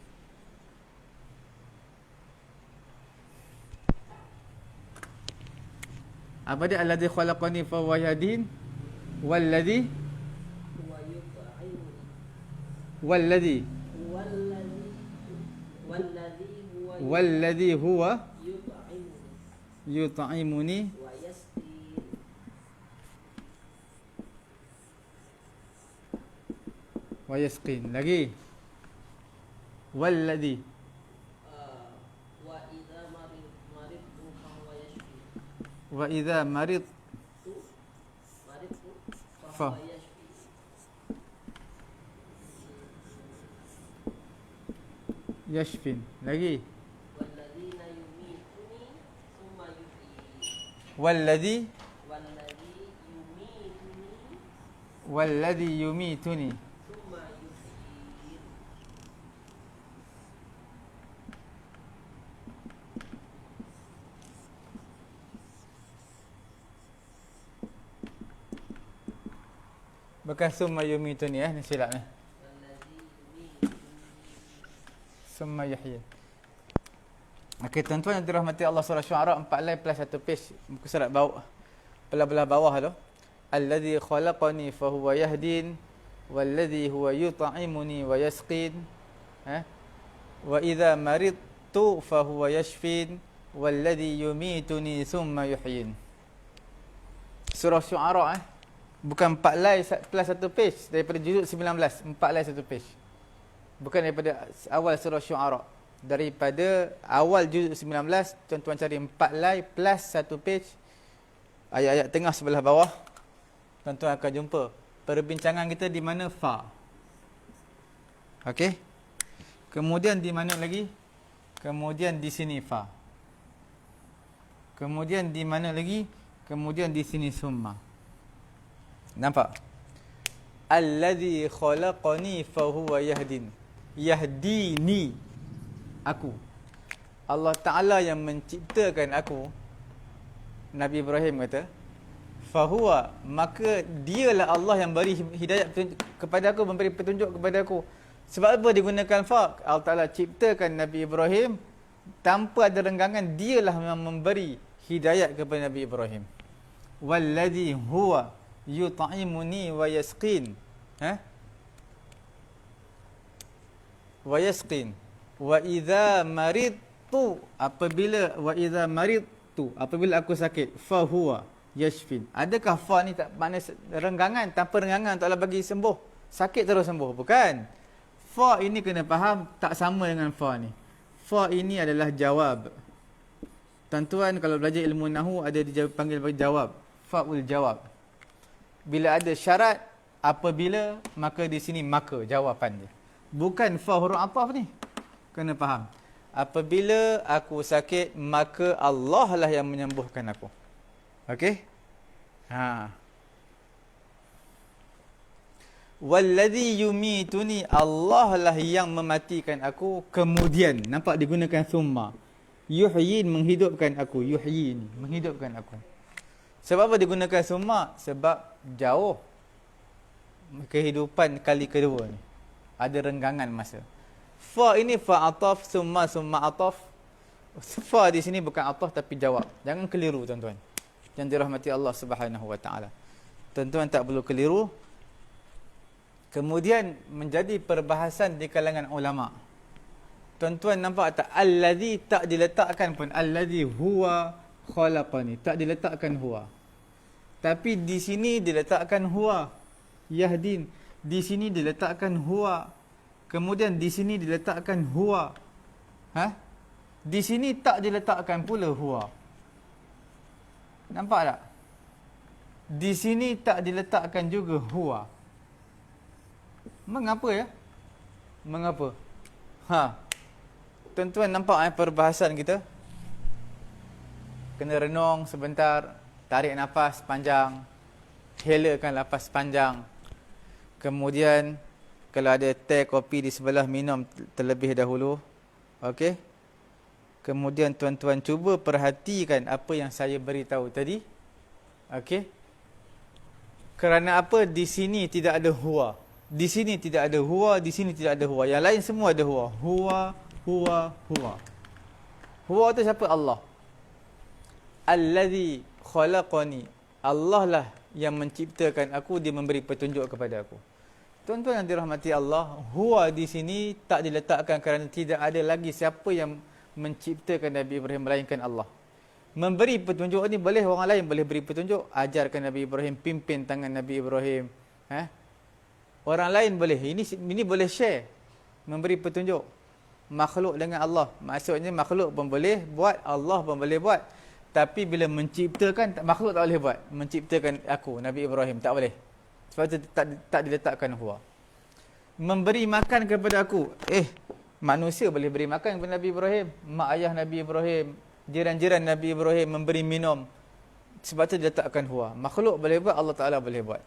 Speaker 1: Apa dia alladzi khalaqani fa huwa yahdin walladzi huwa yut'imuni wa yasqin. Lagi walladzi wa idza maridtu fa yashfin. Lagi walladzi yumituni. Bukan summa yumituni ni silap ni. Summa yuhyin. Okey, tuan-tuan yang dirahmati Allah, surah Syu'ara 4 line plus 1 page muka surat bawah. Belah-belah bawah tu. Alladzi khalaqani fa huwa yahdin walladzi huwa yut'imuni wa yasqin. Wa idza maridtu fa huwa yashfin walladzi yumituni thumma yuhyin. Surah Syu'ara bukan 4 line plus 1 page daripada juzuk 19, 4 line 1 page. Bukan daripada awal surah Syu'ara. Daripada awal juzuk 19, tuan-tuan cari 4 line plus 1 page. Ayat-ayat tengah sebelah bawah. Tuan-tuan akan jumpa perbincangan kita di mana fa. Okey. Kemudian di mana lagi? Kemudian di sini fa. Kemudian di mana lagi? Kemudian di sini summa. Nampak? Alladhi khalaqani fahuwa yahdin. Yahdini, aku. Allah Ta'ala yang menciptakan aku. Nabi Ibrahim kata, fahuwa, maka dialah Allah yang beri hidayah kepada aku, memberi petunjuk kepada aku. Sebab apa digunakan fa? Allah Ta'ala ciptakan Nabi Ibrahim tanpa ada renggangan. Dialah yang memberi hidayah kepada Nabi Ibrahim. Walladhi huwa yut'imuni wa yasqin. Wa yasqin. Wa idza maridtu, apabila aku sakit, fa huwa yashfin. Adakah fa ni tak makna renggangan? Tanpa renggangan tak Allah bagi sembuh. Sakit terus sembuh, bukan. Fa ini kena faham tak sama dengan fa ni. Fa ini adalah jawab. Tuan-tuan kalau belajar ilmu nahwu ada dipanggil bagi jawab. Fa'ul jawab. Bila ada syarat apabila, maka di sini maka jawapan dia. Bukan fa huruf ataf ni. Kena faham. Apabila aku sakit, maka Allah lah yang menyembuhkan aku. Okey? Walladhi yumituni, Allah lah yang mematikan aku. Kemudian, nampak digunakan summa. Yuhyin, menghidupkan aku. Yuhyin, menghidupkan aku. Sebab apa digunakan summa? Sebab jauh kehidupan kali kedua ni. Ada renggangan masa. Fa ini fa ataf, summa ataf. Fa di sini bukan ataf tapi jawab. Jangan keliru tuan-tuan. Yang dirahmati Allah Subhanahu wa taala. Tuan-tuan tak perlu keliru. Kemudian menjadi perbahasan di kalangan ulama. Tuan-tuan nampak tak? Allazi tak diletakkan pun. Allazi huwa khalaqani. Tak diletakkan huwa. Tapi di sini diletakkan huwa. Yahdin. Di sini diletakkan huwa. Kemudian di sini diletakkan huwa. Di sini tak diletakkan pula huwa. Nampak tak? Di sini tak diletakkan juga huwa. Mengapa ya? Mengapa? Tuan-tuan nampak perbahasan kita? Kena renung sebentar, tarik nafas panjang, helakan nafas panjang. Kemudian kalau ada teh, kopi di sebelah, minum terlebih dahulu. Okey? Kemudian tuan-tuan cuba perhatikan apa yang saya beritahu tadi. Okey? Kerana apa di sini tidak ada huwa. Di sini tidak ada huwa, di sini tidak ada huwa. Yang lain semua ada huwa. Huwa. Huwa itu siapa? Allah. Allazi khalaqani. Allah lah yang menciptakan aku, dia memberi petunjuk kepada aku. Tuan-tuan yang dirahmati Allah, huwa di sini tak diletakkan kerana tidak ada lagi siapa yang menciptakan Nabi Ibrahim melainkan Allah. Memberi petunjuk ni boleh orang lain boleh beri petunjuk, ajarkan Nabi Ibrahim, pimpin tangan Nabi Ibrahim. Orang lain boleh. Ini boleh share, memberi petunjuk. Makhluk dengan Allah. Maksudnya makhluk pun boleh buat, Allah pun boleh buat. Tapi bila menciptakan, makhluk tak boleh buat. Menciptakan aku, Nabi Ibrahim, tak boleh. Sebab itu tak diletakkan huwa. Memberi makan kepada aku. Manusia boleh beri makan kepada Nabi Ibrahim. Mak ayah Nabi Ibrahim, jiran-jiran Nabi Ibrahim memberi minum. Sebab itu diletakkan huwa. Makhluk boleh buat, Allah Ta'ala boleh buat.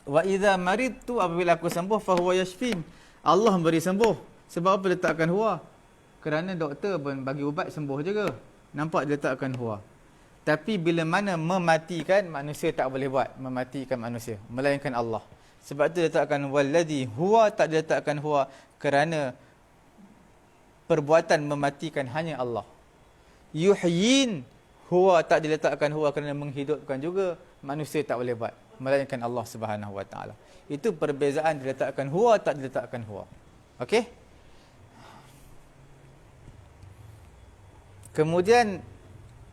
Speaker 1: Wa idza maridtu, apabila aku sembuh, fa huwa yashfin. Allah memberi sembuh. Sebab apa letakkan huwa? Kerana doktor pun bagi ubat sembuh juga. Nampak diletakkan huwa. Tapi bila mana mematikan, manusia tak boleh buat. Mematikan manusia, melainkan Allah. Sebab itu letakkan walladhi huwa, tak diletakkan huwa. Kerana perbuatan mematikan hanya Allah. Yuhyin, huwa tak diletakkan huwa kerana menghidupkan juga. Manusia tak boleh buat, melainkan Allah Subhanahu wa taala. Itu perbezaan diletakkan huwa, tak diletakkan huwa. Okey? Kemudian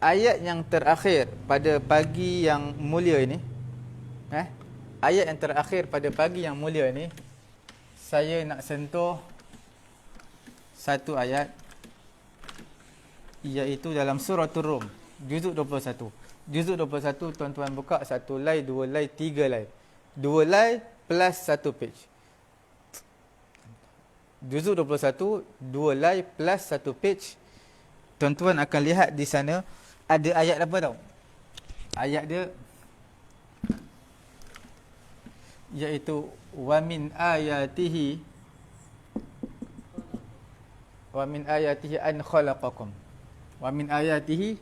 Speaker 1: ayat yang terakhir pada pagi yang mulia ini, ayat yang terakhir pada pagi yang mulia ini, saya nak sentuh satu ayat, iaitu dalam surah Rum, juzuk 21. Juzuk 21, tuan-tuan buka 1 lay, 2 lay, 3 lay. 2 lay plus 1 page. Juzuk 21, 2 lay plus 1 page. Tuan-tuan akan lihat di sana ada ayat apa tahu? ayat dia iaitu wa min ayatihi an khalaqakum. Wa min ayatihi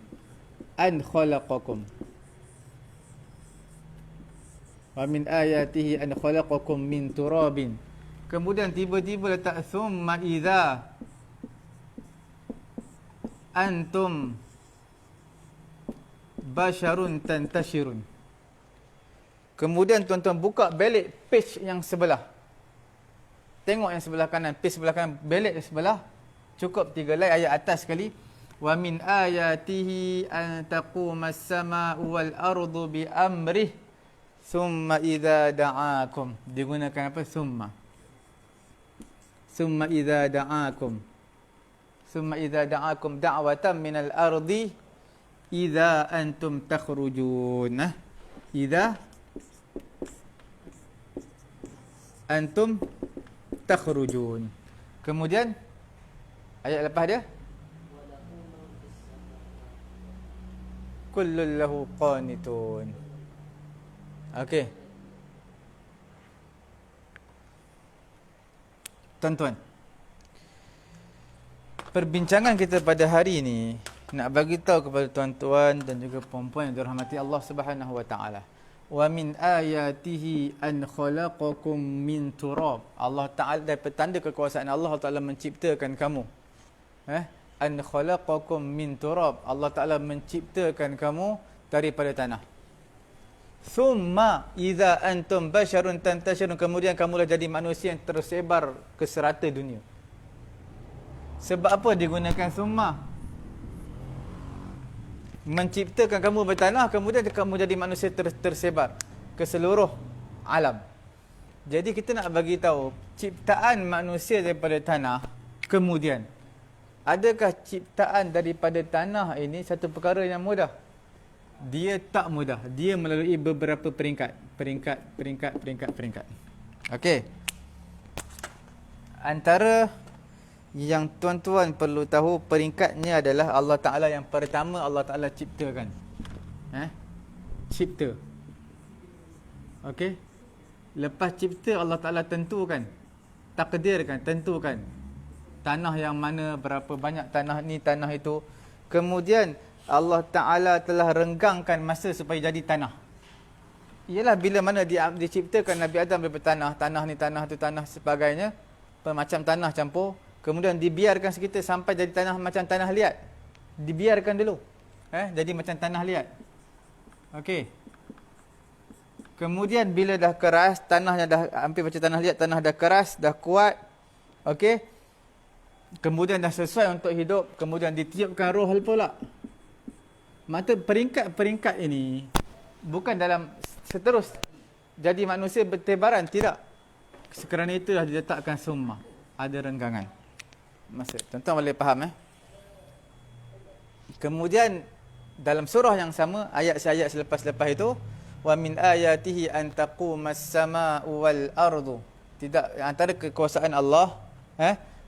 Speaker 1: an khalaqakum. Wa min ayatihi an khalaqakum min turabin. Kemudian tiba-tiba letak summa idza antum basharun tantashirun. Kemudian tuan-tuan buka balik page yang sebelah. Tengok yang sebelah kanan, page sebelah kanan, balik sebelah. Cukup 3 line ayat atas sekali. Wa min ayatihi an taqumas sama'u wal ardu bi amrih summa idza da'akum. Digunakan apa? Summa idza da'akum. Summa idza da'akum da'watan minal ardi idza antum takhrujun. Idza antum takhrujun. Kemudian ayat lepas dia kullun lahu qanitun. Okey. Tuan-tuan, perbincangan kita pada hari ini nak bagi tahu kepada tuan-tuan dan juga puan-puan yang dirahmati Allah Subhanahu wa taala. Wa min ayatihi an khalaqakum min turab. Allah Taala, daripada tanda kekuasaan Allah Taala menciptakan kamu. An khalaqakum min turab. Allah Taala menciptakan kamu daripada tanah. Thumma idza antum basharun tantashirun. Kemudian kamulah jadi manusia yang tersebar ke serata dunia. Sebab apa digunakan summa? Menciptakan kamu bertanah, kemudian kamu jadi manusia tersebar ke seluruh alam. Jadi kita nak bagi tahu ciptaan manusia daripada tanah, kemudian adakah ciptaan daripada tanah ini satu perkara yang mudah? Dia tak mudah. Dia melalui beberapa peringkat. Peringkat. Okey. Antara yang tuan-tuan perlu tahu peringkatnya adalah Allah Ta'ala yang pertama Allah Ta'ala ciptakan. Cipta. Okey. Lepas cipta Allah Ta'ala tentukan. Takdirkan, tentukan. Tanah yang mana, berapa banyak tanah ni, tanah itu. Kemudian Allah Ta'ala telah renggangkan masa supaya jadi tanah. Ialah bila mana diciptakan Nabi Adam daripada tanah. Tanah ni, tanah tu, tanah sebagainya. Macam tanah campur. Kemudian dibiarkan sekitar sampai jadi tanah macam tanah liat. Dibiarkan dulu. Jadi macam tanah liat. Okey. Kemudian bila dah keras, tanahnya dah hampir macam tanah liat, tanah dah keras, dah kuat. Okey. Kemudian dah sesuai untuk hidup, kemudian ditiupkan roh pula. Maka peringkat-peringkat ini bukan dalam seterus jadi manusia bertebaran, tidak. Kerana itulah diletakkan summa, ada renggangan. Maksud tuan-tuan boleh faham Kemudian dalam surah yang sama, ayat-ayat selepas-lepas itu, wa min ayatihi an taqumas sama'u wal ardu. Tidak, antara kekuasaan Allah,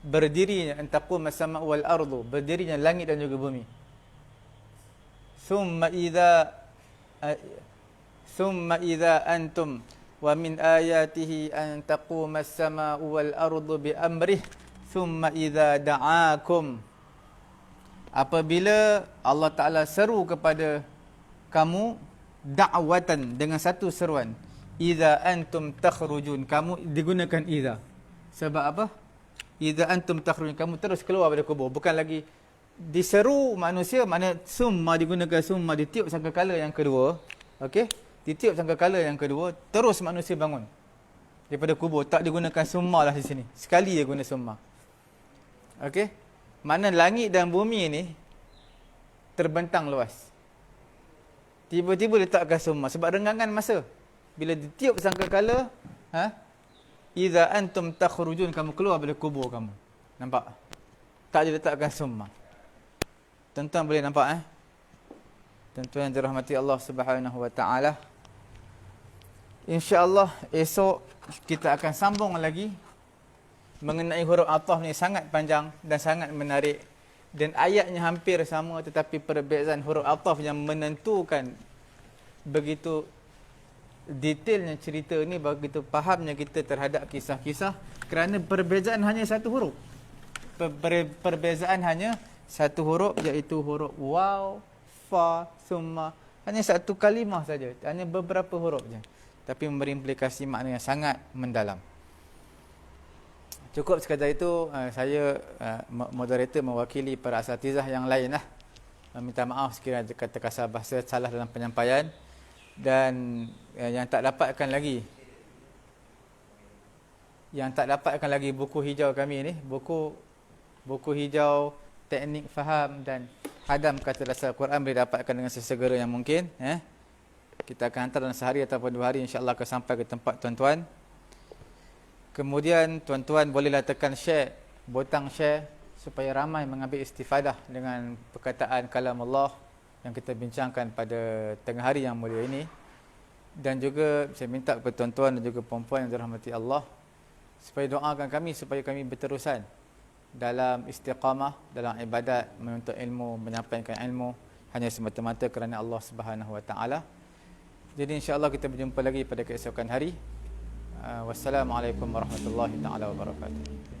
Speaker 1: berdirinya an taqumas sama'u wal ardu, berdirinya langit dan juga bumi. Thumma idza antum wa min ayatihi an taqumas sama'u wal ardu bi amrih thumma idza da'akum. Apabila Allah Ta'ala seru kepada kamu da'watan, dengan satu seruan, idza antum takhrujun, kamu digunakan idza. Sebab apa? Idza antum takhrujun, kamu terus keluar dari kubur. Bukan lagi diseru manusia, mana summa digunakan summa, ditiup sangkakala yang kedua. Okey, ditiup sangkakala yang kedua, terus manusia bangun daripada kubur. Tak digunakan summa lah di sini, sekali dia guna summa. Okey, mana langit dan bumi ni terbentang luas. Tiba-tiba letakkan summa sebab renggangan masa. Bila ditiup sangkakala, idza antum takhrujun, kamu keluar dari kubur kamu. Nampak? Tak diletakkan summa. Tuan-tuan boleh nampak Tuan-tuan yang dirahmati Allah Subhanahu wa taala. Insya-Allah esok kita akan sambung lagi mengenai huruf athaf ni, sangat panjang dan sangat menarik, dan ayatnya hampir sama tetapi perbezaan huruf athaf yang menentukan begitu detailnya cerita ni, begitu fahamnya kita terhadap kisah-kisah, kerana perbezaan hanya satu huruf. Perbezaan hanya satu huruf, iaitu huruf waw, fa, summa. Hanya satu kalimah saja, hanya beberapa huruf je, tapi memberi implikasi makna yang sangat mendalam. Cukup sekadar itu, saya moderator mewakili para asatizah yang lain lah, minta maaf sekiranya kata kasar bahasa salah dalam penyampaian. Dan yang tak dapatkan lagi buku hijau kami ni, buku hijau teknik faham dan hadam kata dasar Quran, boleh dapatkan dengan sesegera yang mungkin. Kita akan hantar dalam sehari ataupun 2 hari, insya-Allah akan sampai ke tempat tuan-tuan. Kemudian tuan-tuan bolehlah tekan share, butang share, supaya ramai mengambil istifadah dengan perkataan kalam Allah yang kita bincangkan pada tengah hari yang mulia ini. Dan juga saya minta kepada tuan-tuan dan juga puan-puan yang dirahmati Allah, supaya doakan kami supaya kami berterusan dalam istiqamah dalam ibadat, menuntut ilmu, menyampaikan ilmu hanya semata-mata kerana Allah Subhanahu Wa Taala. Jadi insya-Allah kita berjumpa lagi pada keesokan hari. Wassalamualaikum warahmatullahi taala wabarakatuh.